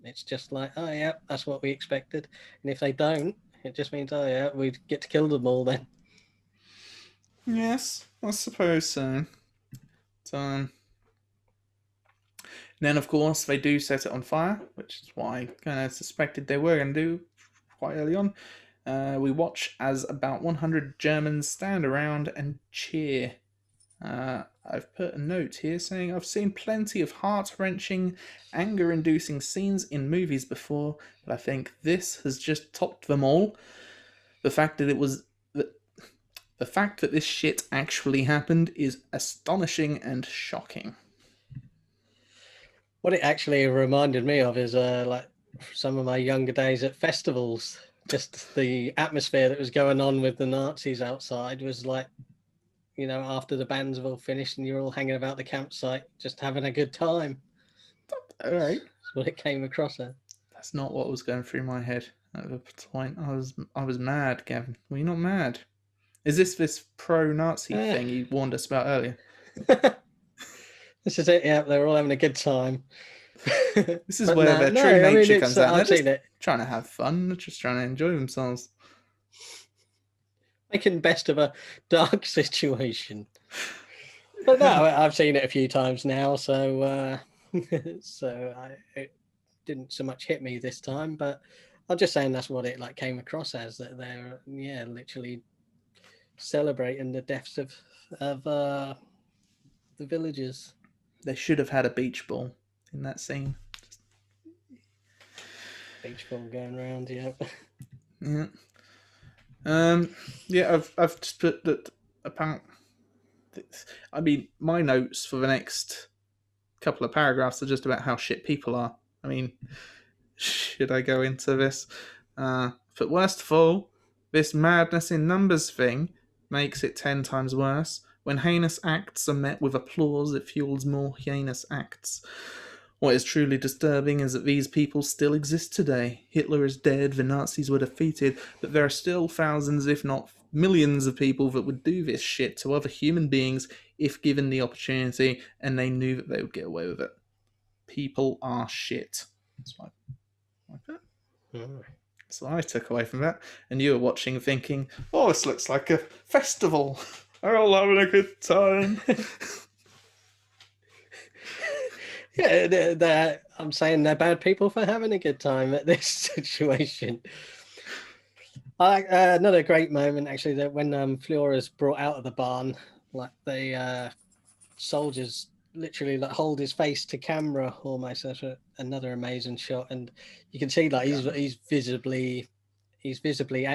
it's just like, oh yeah, that's what we expected. And if they don't, it just means, oh yeah, we get to kill them all then. Yes, I suppose so. Then, of course, they do set it on fire, which is what I kind of suspected they were going to do quite early on. We watch as about 100 Germans stand around and cheer. I've put a note here saying I've seen plenty of heart-wrenching, anger-inducing scenes in movies before, but I think this has just topped them all. The fact that the fact that this shit actually happened is astonishing and shocking. What it actually reminded me of is like some of my younger days at festivals. Just the atmosphere that was going on with the Nazis outside was like, after the bands have all finished and you're all hanging about the campsite, just having a good time. All right. That's what it came across as. That's not what was going through my head at the point. I was mad, Gavin. Were you not mad? Is this pro-Nazi thing you warned us about earlier? This is it. Yeah, they're all having a good time. This is where their true nature comes out. I've seen it. Trying to have fun. They're just trying to enjoy themselves. Making best of a dark situation. But no, I've seen it a few times now, so it didn't so much hit me this time. But I'm just saying that's what it came across as, that they're literally celebrating the deaths of the villagers. They should have had a beach ball in that scene. Beach ball going around, yeah. Yeah. I've just put that apparent. I mean, my notes for the next couple of paragraphs are just about how shit people are. I mean, should I go into this? But worst of all, this madness in numbers thing makes it 10 times worse. When heinous acts are met with applause, it fuels more heinous acts. What is truly disturbing is that these people still exist today. Hitler is dead, the Nazis were defeated, but there are still thousands, if not millions of people that would do this shit to other human beings if given the opportunity, and they knew that they would get away with it. People are shit. That's what I put. So I took away from that, and you were watching thinking, oh, this looks like a festival. They're all having a good time. Yeah, I'm saying they're bad people for having a good time at this situation. Another great moment, actually, that when Fleura's brought out of the barn, like the soldiers literally hold his face to camera almost. That's another amazing shot, and you can see he's visibly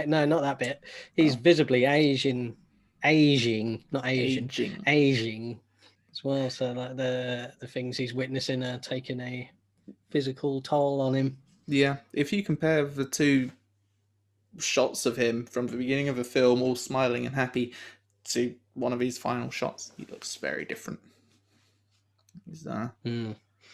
no, not that bit. He's visibly Asian aging, not Asian, Aging. aging as well. So like the things he's witnessing are taking a physical toll on him. Yeah, if you compare the two shots of him from the beginning of the film, all smiling and happy, to one of his final shots, he looks very different. He's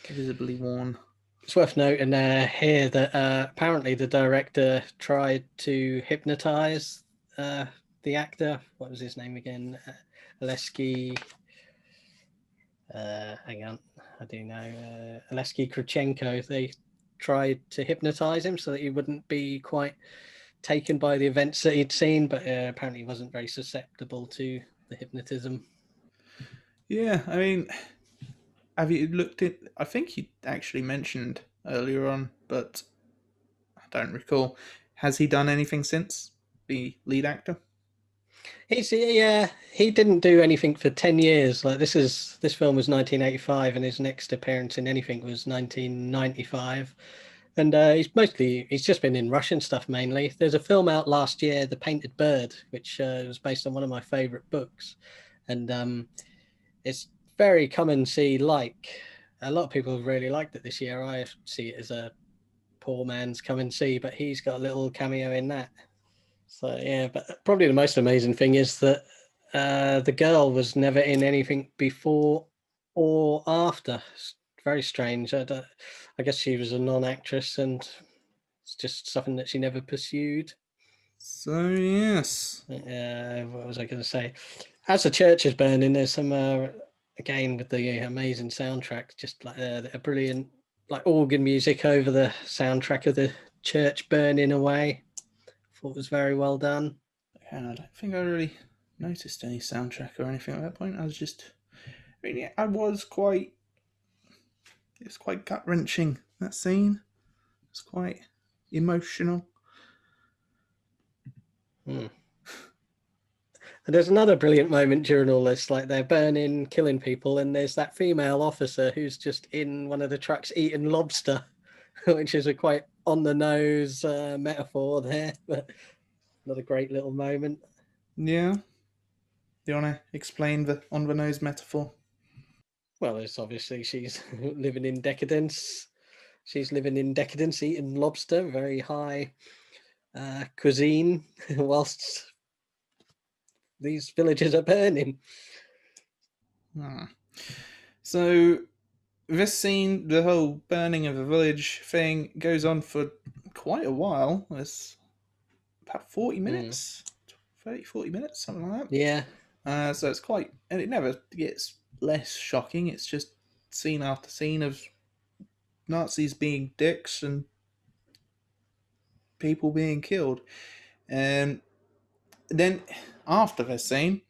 visibly worn. It's worth noting here that apparently the director tried to hypnotize the actor. What was his name again? Alesky. Hang on, I do know. Alesky Krichenko. They tried to hypnotize him so that he wouldn't be quite taken by the events that he'd seen, but apparently he wasn't very susceptible to the hypnotism. Yeah, I mean, have you looked at? I think you actually mentioned earlier on, but I don't recall. Has he done anything since? The lead actor? He didn't do anything for 10 years. Like this film was 1985 and his next appearance in anything was 1995. And he's just been in Russian stuff mainly. There's a film out last year, The Painted Bird, which was based on one of my favorite books. And it's very come and see like. A lot of people really liked it this year. I see it as a poor man's come and see, but he's got a little cameo in that. So yeah, but probably the most amazing thing is that the girl was never in anything before or after. It's very strange. I guess she was a non-actress, and it's just something that she never pursued. So yes. What was I going to say? As the church is burning, there's some again with the amazing soundtrack, just like a brilliant like organ music over the soundtrack of the church burning away. Thought was very well done. Yeah, I don't think I really noticed any soundtrack or anything at that point. I was just, I mean, it was quite gut wrenching. That scene, it's quite emotional. And there's another brilliant moment during all this, like they're burning, killing people, and there's that female officer who's just in one of the trucks eating lobster, which is a quite on the nose metaphor there, but another great little moment. Yeah. Do you want to explain the on the nose metaphor? Well, it's obviously she's living in decadence. She's living in decadence, eating lobster, very high cuisine, whilst these villages are burning. So this scene, the whole burning of the village thing, goes on for quite a while. It's about 40 minutes, 30, 40 minutes, something like that. Yeah. So it's quite, and it never gets less shocking. It's just scene after scene of Nazis being dicks and people being killed. And then after this scene,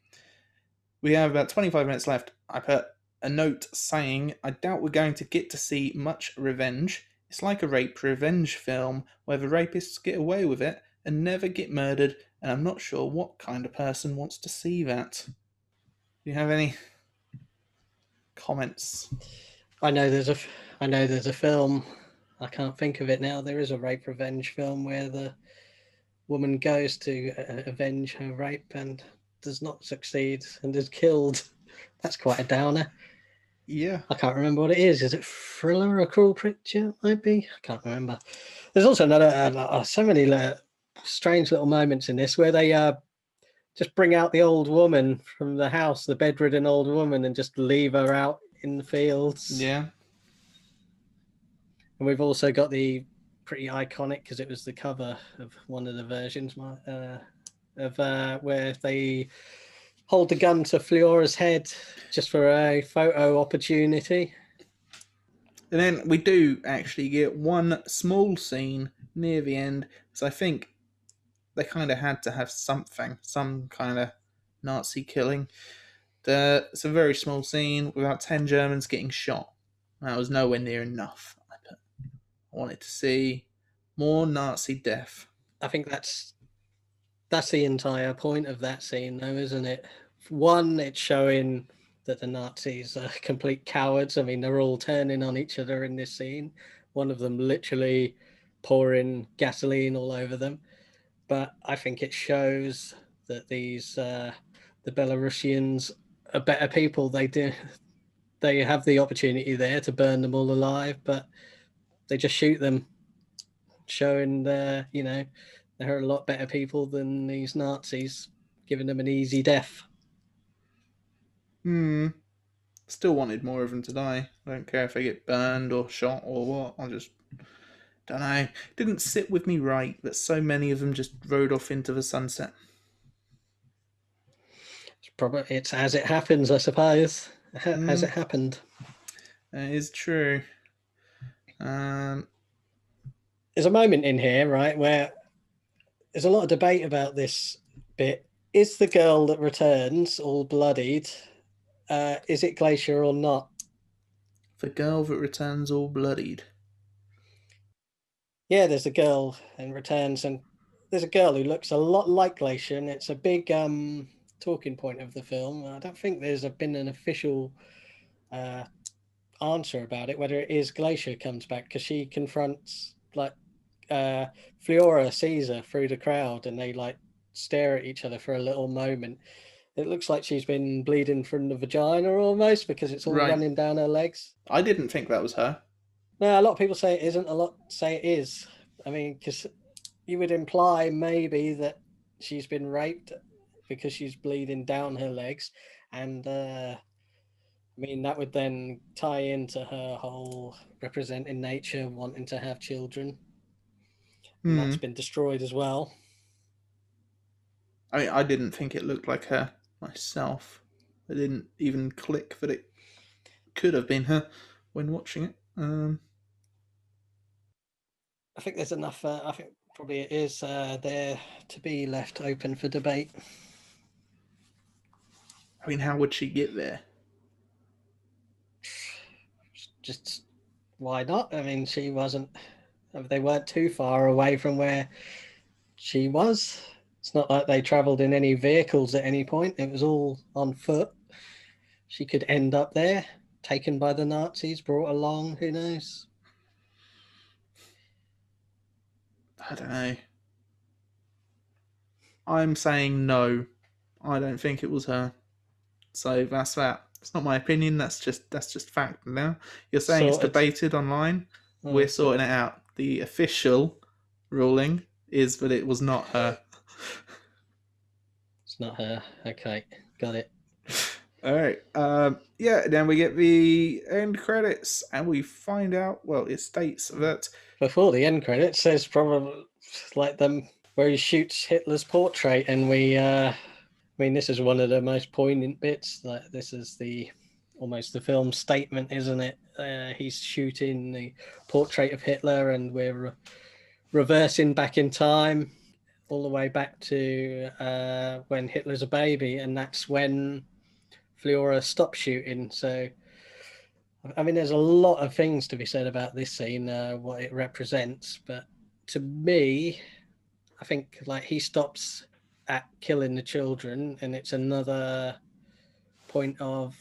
we have about 25 minutes left. I put a note saying, I doubt we're going to get to see much revenge. It's like a rape revenge film where the rapists get away with it and never get murdered, and I'm not sure what kind of person wants to see that. Do you have any comments? I know there's a film. I can't think of it now. There is a rape revenge film where the woman goes to avenge her rape and does not succeed and is killed. That's quite a downer. Yeah. I can't remember what it is. Is it Thriller or Cruel Picture? Might be. I can't remember. There's also so many strange little moments in this where they just bring out the old woman from the house, the bedridden old woman, and just leave her out in the fields. Yeah. And we've also got the pretty iconic, because it was the cover of one of the versions of where they hold the gun to Fliora's head just for a photo opportunity. And then we do actually get one small scene near the end, because I think they kind of had to have something, some kind of Nazi killing. It's a very small scene with about 10 Germans getting shot. That was nowhere near enough. I wanted to see more Nazi death. I think that's the entire point of that scene, though, isn't it? One, it's showing that the Nazis are complete cowards. I mean, they're all turning on each other in this scene. One of them literally pouring gasoline all over them. But I think it shows that these the Belarusians are better people. They have the opportunity there to burn them all alive, but they just shoot them, showing they're a lot better people than these Nazis, giving them an easy death. Still wanted more of them to die. I don't care if they get burned or shot or what. I just don't know. Didn't sit with me right that so many of them just rode off into the sunset. It's as it happens, I suppose. As it happened. That is true. There's a moment in here, right, where there's a lot of debate about this bit. Is the girl that returns all bloodied? Is it Glacier or not? The girl that returns all bloodied. Yeah, there's a girl and returns, and there's a girl who looks a lot like Glacier, and it's a big talking point of the film. I don't think there's been an official answer about it, whether it is Glacier comes back, because she confronts Fliora sees her through the crowd, and they stare at each other for a little moment. It looks like she's been bleeding from the vagina almost, because it's all running down her legs. I didn't think that was her. No, a lot of people say it isn't. A lot say it is. I mean, because you would imply maybe that she's been raped because she's bleeding down her legs, and I mean that would then tie into her whole representing nature, wanting to have children, and that's been destroyed as well. I mean, I didn't think it looked like her myself. I didn't even click that it could have been her when watching it. I think there's enough. I think probably it is there to be left open for debate. I mean, how would she get there? Just why not? I mean, she wasn't. They weren't too far away from where she was. It's not like they travelled in any vehicles at any point. It was all on foot. She could end up there, taken by the Nazis, brought along. Who knows? I don't know. I'm saying no. I don't think it was her. So that's that. It's not my opinion. That's just fact now. You're saying it's debated online. We're sorting it out. The official ruling is that it was not her. It's not her. Okay, got it. All right. Yeah. Then we get the end credits, and we find out. Well, it states that before the end credits, there's probably like them where he shoots Hitler's portrait, and we. I mean, this is one of the most poignant bits. Like, this is almost the film statement, isn't it? He's shooting the portrait of Hitler, and we're reversing back in time, all the way back to when Hitler's a baby, and that's when Fliora stopped shooting. So, I mean, there's a lot of things to be said about this scene, what it represents. But to me, I think he stops at killing the children, and it's another point of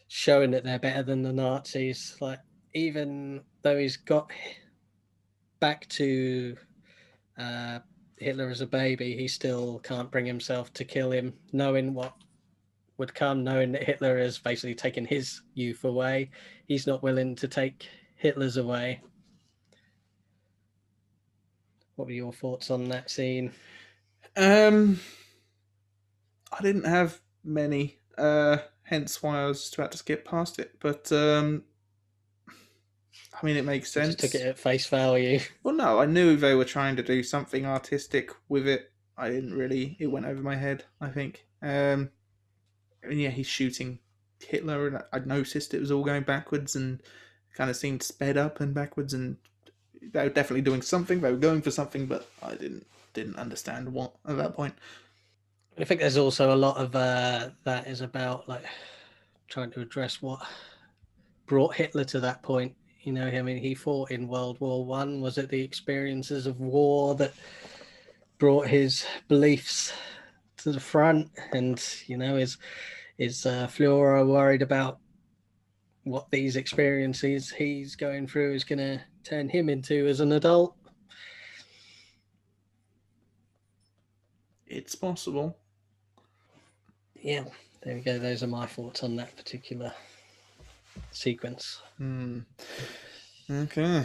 showing that they're better than the Nazis. Like, even though he's got back to Hitler as a baby, he still can't bring himself to kill him, knowing what would come, knowing that Hitler has basically taken his youth away. He's not willing to take Hitler's away. What were your thoughts on that scene? I didn't have many, hence why I was just about to skip past it. But I mean, it makes sense. You just took it at face value. Well, no, I knew they were trying to do something artistic with it. I didn't really. It went over my head, I think. And yeah, he's shooting Hitler, and I noticed it was all going backwards and kind of seemed sped up and backwards, and they were definitely doing something. They were going for something, but I didn't understand what at that point. I think there's also a lot of that is about trying to address what brought Hitler to that point. You know, I mean, he fought in World War One. Was it the experiences of war that brought his beliefs to the front? And you know, is Flora worried about what these experiences he's going through is going to turn him into as an adult? It's possible. yeah, there we go. Those are my thoughts on that particular sequence. Okay.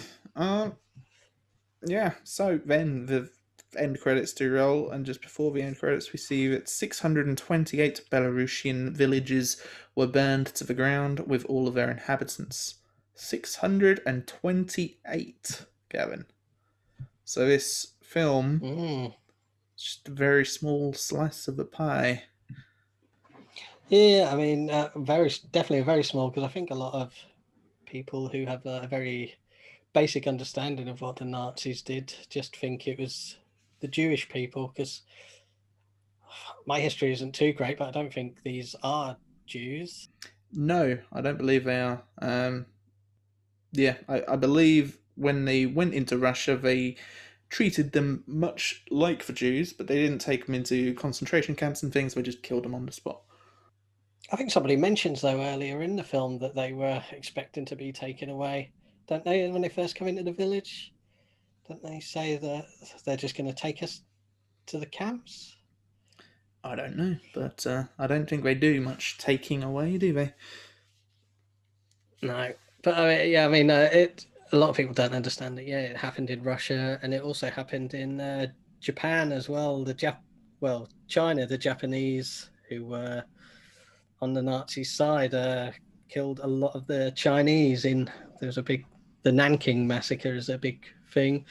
Yeah, so then the end credits do roll, and just before the end credits, we see that 628 Belarusian villages were burned to the ground with all of their inhabitants. 628, Gavin. So this film is just a very small slice of the pie. Yeah, I mean, definitely very small, because I think a lot of people who have a very basic understanding of what the Nazis did just think it was the Jewish people, because my history isn't too great, but I don't think these are Jews. No, I don't believe they are. I believe when they went into Russia, they treated them much like the Jews, but they didn't take them into concentration camps and things. They just killed them on the spot. I think somebody mentions, though, earlier in the film that they were expecting to be taken away, don't they, when they first come into the village? Don't they say that they're just going to take us to the camps? I don't know, but I don't think they do much taking away, do they? No, but I mean, a lot of people don't understand that. Yeah, it happened in Russia, and it also happened in Japan as well. China, the Japanese who were on the Nazi side killed a lot of the Chinese. The Nanking massacre is a big thing.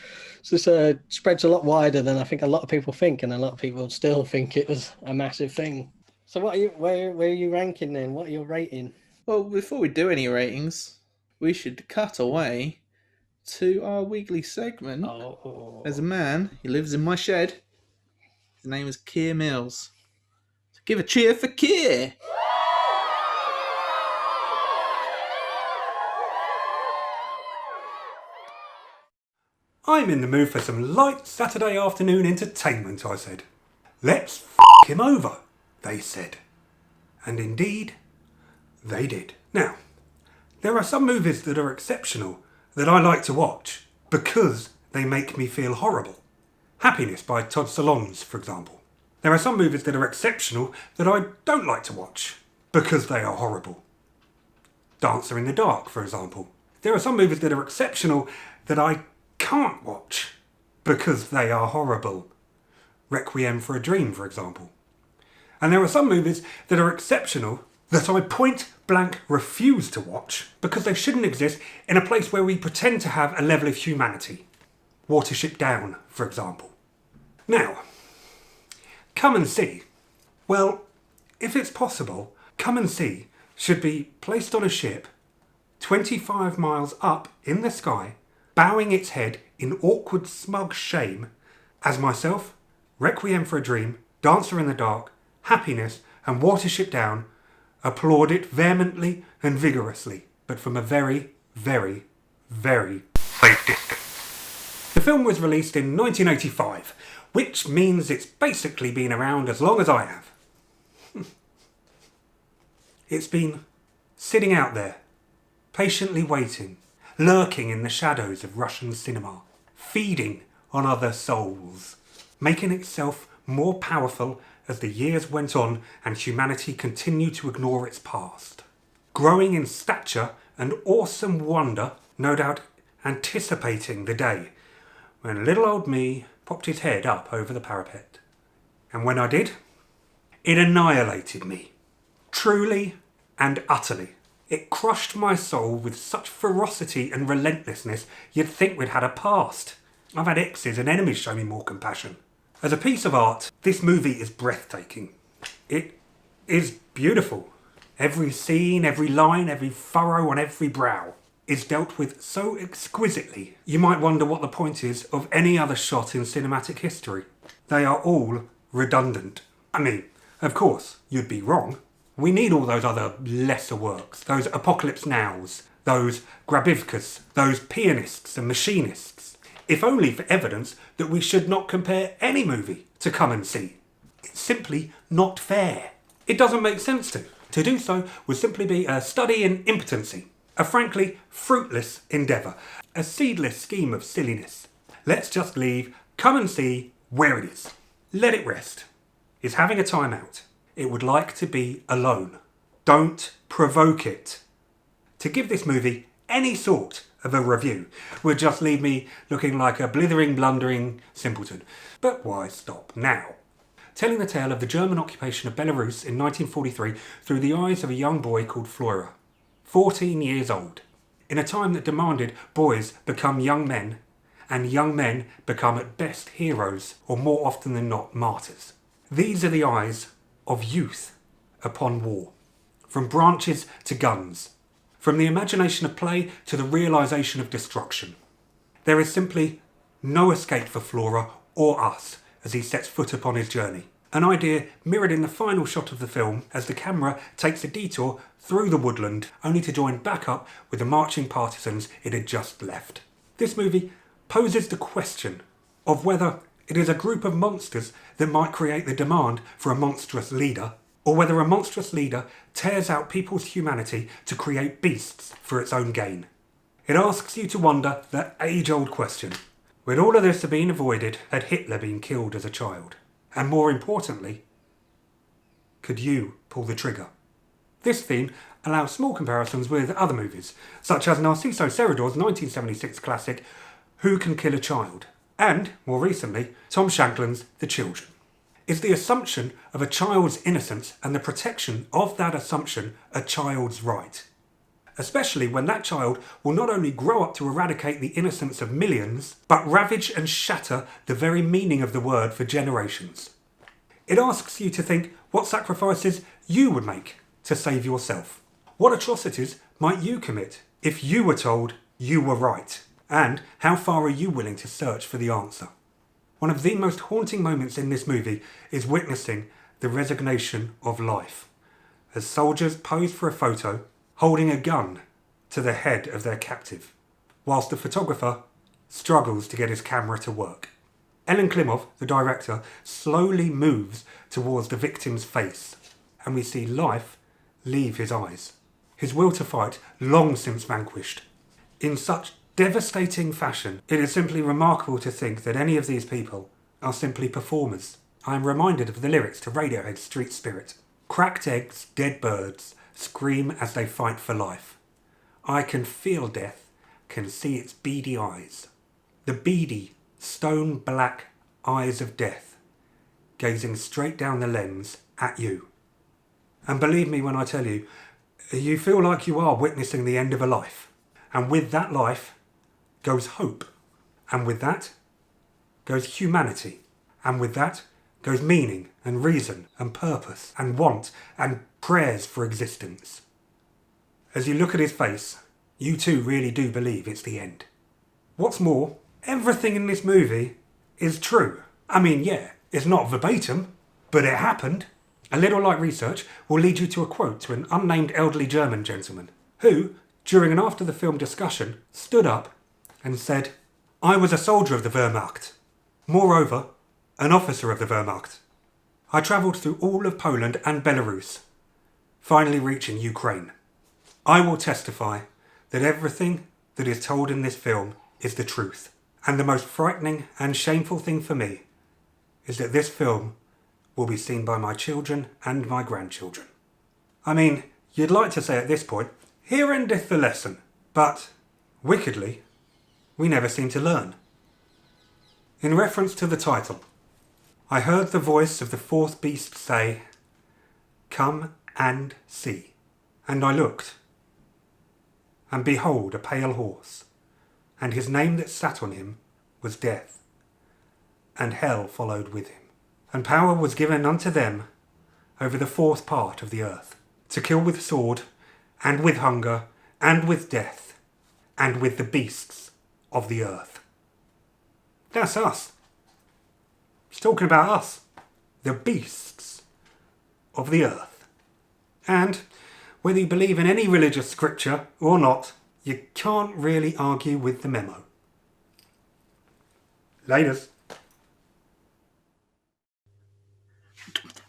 So this spreads a lot wider than I think a lot of people think, and a lot of people still think it was a massive thing. So where are you ranking then? What are you rating? Well, before we do any ratings, we should cut away to our weekly segment. Oh, There's a man, he lives in my shed. His name is Keir Mills. So give a cheer for Keir! I'm in the mood for some light Saturday afternoon entertainment, I said. Let's him over, they said. And indeed, they did. Now, there are some movies that are exceptional that I like to watch because they make me feel horrible. Happiness by Todd Solondz, for example. There are some movies that are exceptional that I don't like to watch because they are horrible. Dancer in the Dark, for example. There are some movies that are exceptional that I can't watch because they are horrible. Requiem for a Dream, for example. And there are some movies that are exceptional that I point blank refuse to watch because they shouldn't exist in a place where we pretend to have a level of humanity. Watership Down, for example. Now, Come and See. Well, if it's possible, Come and See should be placed on a ship 25 miles up in the sky, bowing its head in awkward smug shame, as myself, Requiem for a Dream, Dancer in the Dark, Happiness and Watership Down applaud it vehemently and vigorously, but from a very, very, very safe distance. The film was released in 1985, which means it's basically been around as long as I have. It's been sitting out there, patiently waiting, lurking in the shadows of Russian cinema, feeding on other souls, making itself more powerful as the years went on and humanity continued to ignore its past. Growing in stature and awesome wonder, no doubt anticipating the day when little old me popped his head up over the parapet. And when I did, it annihilated me. Truly and utterly. It crushed my soul with such ferocity and relentlessness you'd think we'd had a past. I've had exes and enemies show me more compassion. As a piece of art, this movie is breathtaking. It is beautiful. Every scene, every line, every furrow on every brow is dealt with so exquisitely, you might wonder what the point is of any other shot in cinematic history. They are all redundant. I mean, of course, you'd be wrong. We need all those other lesser works, those Apocalypse Nows, those Grabivkas, those pianists and machinists, if only for evidence that we should not compare any movie to Come and See. It's simply not fair. It doesn't make sense to. To do so would simply be a study in impotency, a frankly fruitless endeavour, a seedless scheme of silliness. Let's just leave Come and See where it is. Let it rest. It's having a time out. it would like to be alone. Don't provoke it. To give this movie any sort of a review would just leave me looking like a blithering, blundering simpleton. But why stop now? Telling the tale of the German occupation of Belarus in 1943 through the eyes of a young boy called Flora, 14 years old, in a time that demanded boys become young men and young men become at best heroes or more often than not martyrs. These are the eyes of youth upon war, from branches to guns, from the imagination of play to the realisation of destruction. There is simply no escape for Flora or us as he sets foot upon his journey. An idea mirrored in the final shot of the film as the camera takes a detour through the woodland only to join back up with the marching partisans it had just left. This movie poses the question of whether it is a group of monsters that might create the demand for a monstrous leader, or whether a monstrous leader tears out people's humanity to create beasts for its own gain. It asks you to wonder that age-old question. Would all of this have been avoided had Hitler been killed as a child? And more importantly, could you pull the trigger? This theme allows small comparisons with other movies, such as Narciso Serrador's 1976 classic Who Can Kill a Child? And, more recently, Tom Shankland's The Children. Is the assumption of a child's innocence and the protection of that assumption a child's right? Especially when that child will not only grow up to eradicate the innocence of millions, but ravage and shatter the very meaning of the word for generations. It asks you to think what sacrifices you would make to save yourself. What atrocities might you commit if you were told you were right? And how far are you willing to search for the answer? One of the most haunting moments in this movie is witnessing the resignation of life, as soldiers pose for a photo holding a gun to the head of their captive, whilst the photographer struggles to get his camera to work. Ellen Klimov, the director, slowly moves towards the victim's face, and we see life leave his eyes, his will to fight long since vanquished. In such devastating fashion, it is simply remarkable to think that any of these people are simply performers. I am reminded of the lyrics to Radiohead's Street Spirit. Cracked eggs, dead birds, scream as they fight for life. I can feel death, can see its beady eyes. The beady, stone-black eyes of death, gazing straight down the lens at you. And believe me when I tell you, you feel like you are witnessing the end of a life. And with that life goes hope. And with that goes humanity. And with that goes meaning and reason and purpose and want and prayers for existence. As you look at his face, you too really do believe it's the end. What's more, everything in this movie is true. I mean, yeah, it's not verbatim, but it happened. A little light research will lead you to a quote to an unnamed elderly German gentleman who, during an after the film discussion, stood up and said, "I was a soldier of the Wehrmacht. Moreover, an officer of the Wehrmacht. I travelled through all of Poland and Belarus, finally reaching Ukraine. I will testify that everything that is told in this film is the truth. And the most frightening and shameful thing for me is that this film will be seen by my children and my grandchildren." I mean, you'd like to say at this point, here endeth the lesson. But, wickedly, we never seem to learn. In reference to the title, I heard the voice of the fourth beast say, "Come and see." And I looked, and behold a pale horse, and his name that sat on him was Death, and hell followed with him. And power was given unto them over the fourth part of the earth, to kill with sword, and with hunger, and with death, and with the beasts of the earth. That's us. It's talking about us, the beasts of the earth. And whether you believe in any religious scripture or not, you can't really argue with the memo. Laters.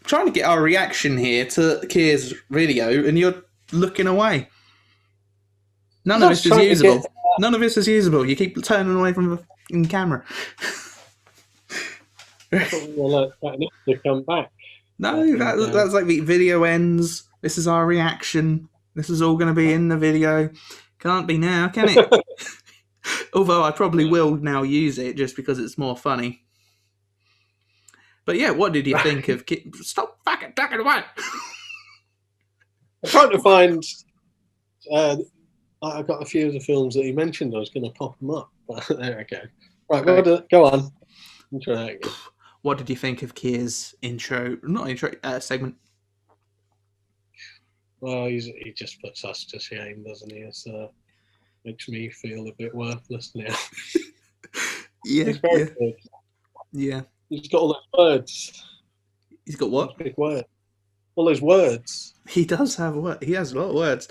Trying to get our reaction here to Kier's video, and you're looking away. None of this is usable. None of this is usable. You keep turning away from the fucking camera. Well, to come back. No, that's like the video ends. This is our reaction. This is all going to be in the video. Can't be now, can it? Although I probably will now use it just because it's more funny. But yeah, what did you think of... Stop fucking talking away! I'm trying to find. I've got a few of the films that he mentioned. I was going to pop them up. But there we go. Right, go on. Try that again. What did you think of Keir's segment? Well, he just puts us to shame, doesn't he? So makes me feel a bit worthless now. Yeah, He's very good. Yeah. He's got all those words. He's got what? Those big words. All those words. He does have words. He has a lot of words.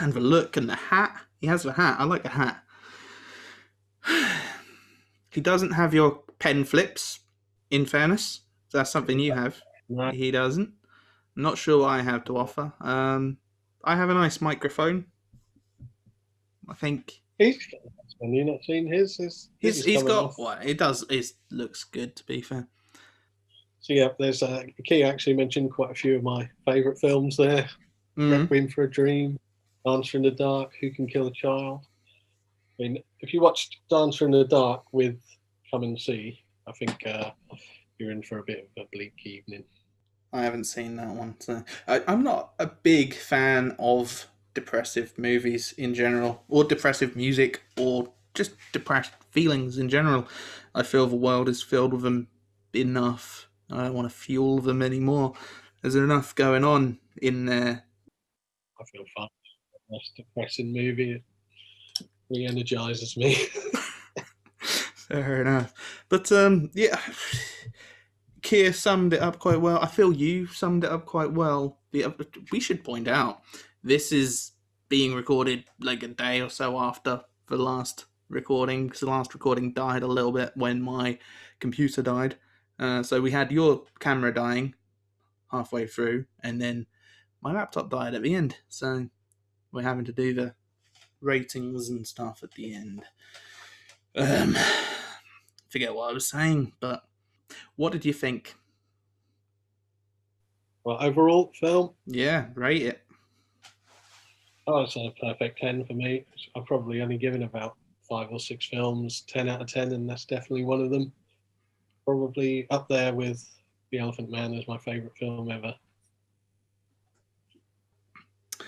And the look and the hat. He has the hat. I like the hat. He doesn't have your pen flips, in fairness. So that's something you have. No. He doesn't. I'm not sure what I have to offer. I have a nice microphone. I think... Have you not seen his? He's got... Well, it does. It looks good, to be fair. So yeah, there's Key actually mentioned quite a few of my favourite films there. Requiem for a Dream, Dancer in the Dark, Who Can Kill a Child. I mean, if you watched Dancer in the Dark with Come and See, I think you're in for a bit of a bleak evening. I haven't seen that one. So I'm not a big fan of depressive movies in general, or depressive music, or just depressed feelings in general. I feel the world is filled with them enough. I don't want to fuel them anymore. There's enough going on in there. I feel fine. That's a depressing movie. It re-energizes me. Fair enough. But yeah, Keir summed it up quite well. I feel you summed it up quite well. We should point out, this is being recorded like a day or so after the last recording, because the last recording died a little bit when my computer died. So we had your camera dying halfway through, and then my laptop died at the end. So we're having to do the ratings and stuff at the end. Forget what I was saying, but what did you think? Well, overall film, Yeah, rate it. oh, it's a perfect 10 for me. I've probably only given about 5 or 6 films 10 out of 10, and that's definitely one of them. Probably up there with The Elephant Man as my favourite film ever.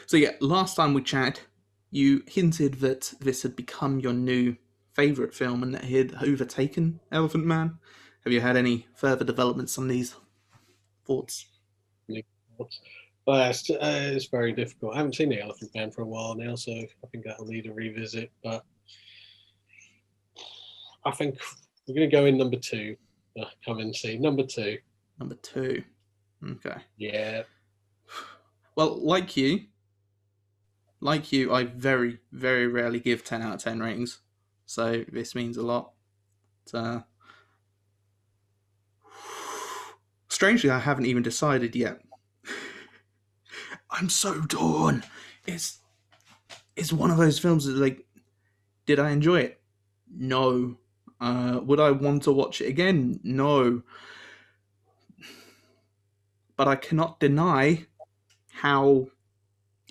So yeah, last time we chatted, you hinted that this had become your new favourite film and that it had overtaken Elephant Man. Have you had any further developments on these thoughts? Well, it's very difficult. I haven't seen The Elephant Man for a while now, so I think that'll need a revisit. But I think we're going to go in number 2. Come and see. Number 2. Number 2. Okay. Yeah. Well, like you, I very, very rarely give 10 out of 10 ratings. So this means a lot. Strangely, I haven't even decided yet. I'm so torn. It's one of those films that, like, did I enjoy it? No. Would I want to watch it again? No. But I cannot deny how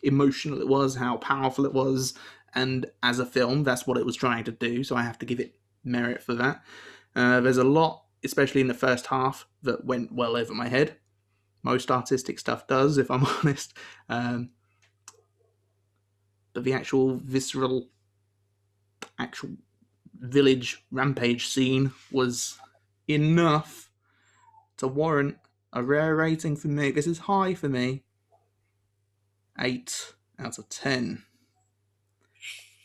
emotional it was, how powerful it was, and as a film, that's what it was trying to do, so I have to give it merit for that. There's a lot, especially in the first half, that went well over my head. Most artistic stuff does, if I'm honest. But the actual visceral, village rampage scene was enough to warrant a rare rating for me. This is high for me. 8 out of 10.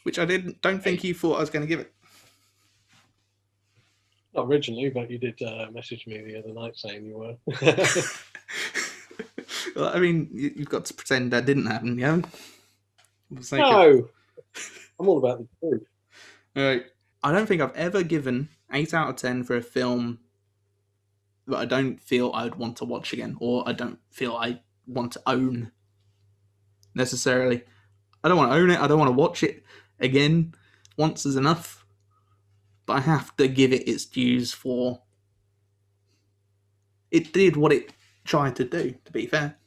Which I don't think you thought I was going to give it. Not originally, but you did message me the other night saying you were. Well, I mean, you've got to pretend that didn't happen, yeah? No! I'm all about the truth. Right. I don't think I've ever given 8 out of 10 for a film that I don't feel I would want to watch again, or I don't feel I want to own necessarily. I don't want to own it, I don't want to watch it again. Once is enough. But I have to give it its dues for... It did what it tried to do, to be fair.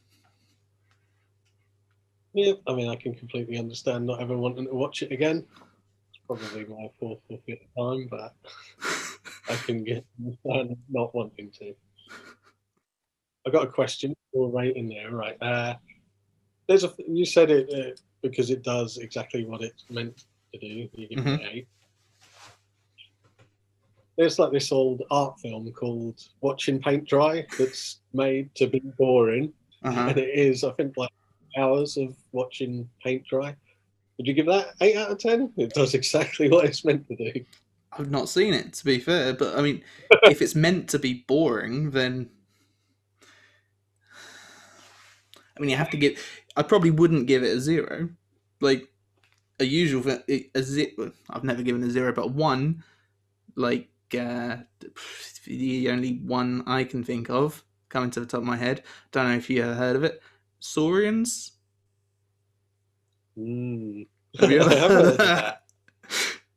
Yeah, I mean, I can completely understand not ever wanting to watch it again. It's probably my fourth or fifth time, but I can get not wanting to. I got a question for rating there, right? You said it because it does exactly what it's meant to do. You give it an 8. There's like this old art film called Watching Paint Dry that's made to be boring, and it is, I think, like hours of watching paint dry. Would you give that 8 out of 10? It does exactly what it's meant to do. I've not seen it, to be fair, but I mean, if it's meant to be boring, then I mean, you have to give. I probably wouldn't give it a 0. Like a usual, I've never given a 0, but 1, like the only one I can think of coming to the top of my head. Don't know if you ever heard of it. Saurians. Have you ever heard of that?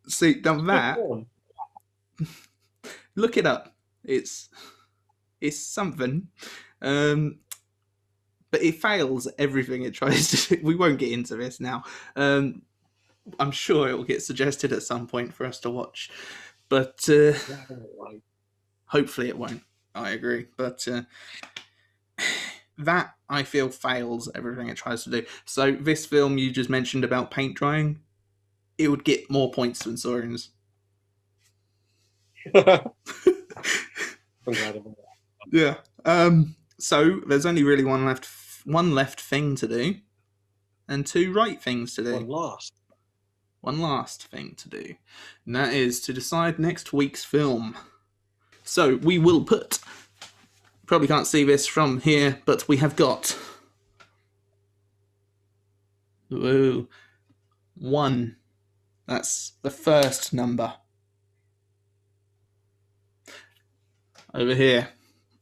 See, now that, look it up. It's something. But it fails everything it tries to do. We won't get into this now. I'm sure it will get suggested at some point for us to watch. But hopefully it won't. I agree. But that, I feel, fails everything it tries to do. So this film you just mentioned about paint drying, it would get more points than Saurians. Yeah. So there's only really one left thing to do, and 2 right things to do. One last thing to do, and that is to decide next week's film. So we will put. Probably can't see this from here, but we have got 1. That's the first number. Over here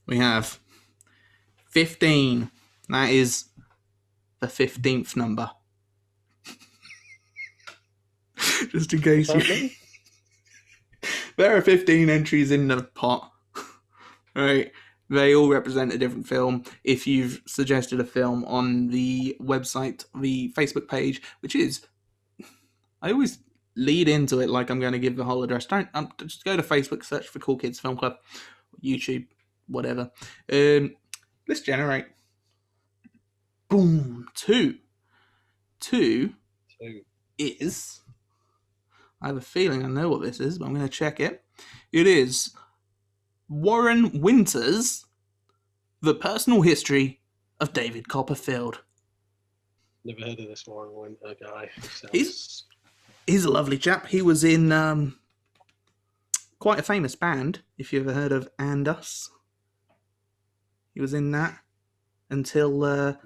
we have 15. That is the 15th number. Just in case you... There are 15 entries in the pot. Right. They all represent a different film. If you've suggested a film on the website, the Facebook page, which is... I always lead into it like I'm going to give the whole address. Don't just go to Facebook, search for Cool Kids Film Club, YouTube, whatever. Let's generate. Boom. 2. 2 is... I have a feeling I know what this is, but I'm going to check it. It is Warren Winter's The Personal History of David Copperfield. Never heard of this Warren Winter guy. He's a lovely chap. He was in quite a famous band, if you ever heard of And Us. He was in that until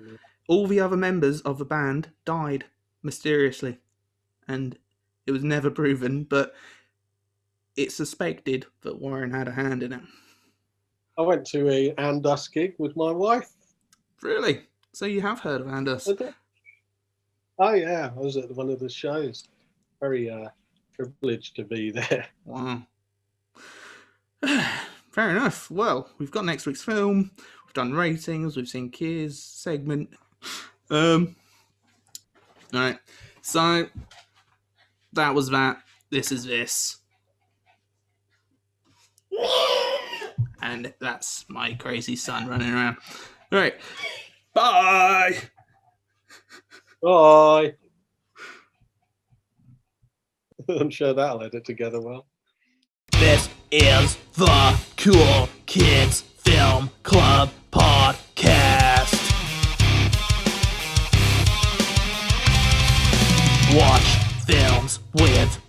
all the other members of the band died mysteriously. And it was never proven, but it's suspected that Warren had a hand in it. I went to a And Us gig with my wife. Really? So you have heard of And Us? Oh yeah, I was at one of the shows. Very privileged to be there. Wow. Fair enough. Well, we've got next week's film. We've done ratings. We've seen Kier's segment. Alright. So that was that. This is this. And that's my crazy son running around. Alright. Bye! Bye! I'm sure that'll edit together well. This is the Cool Kids Film Club podcast. Watch films with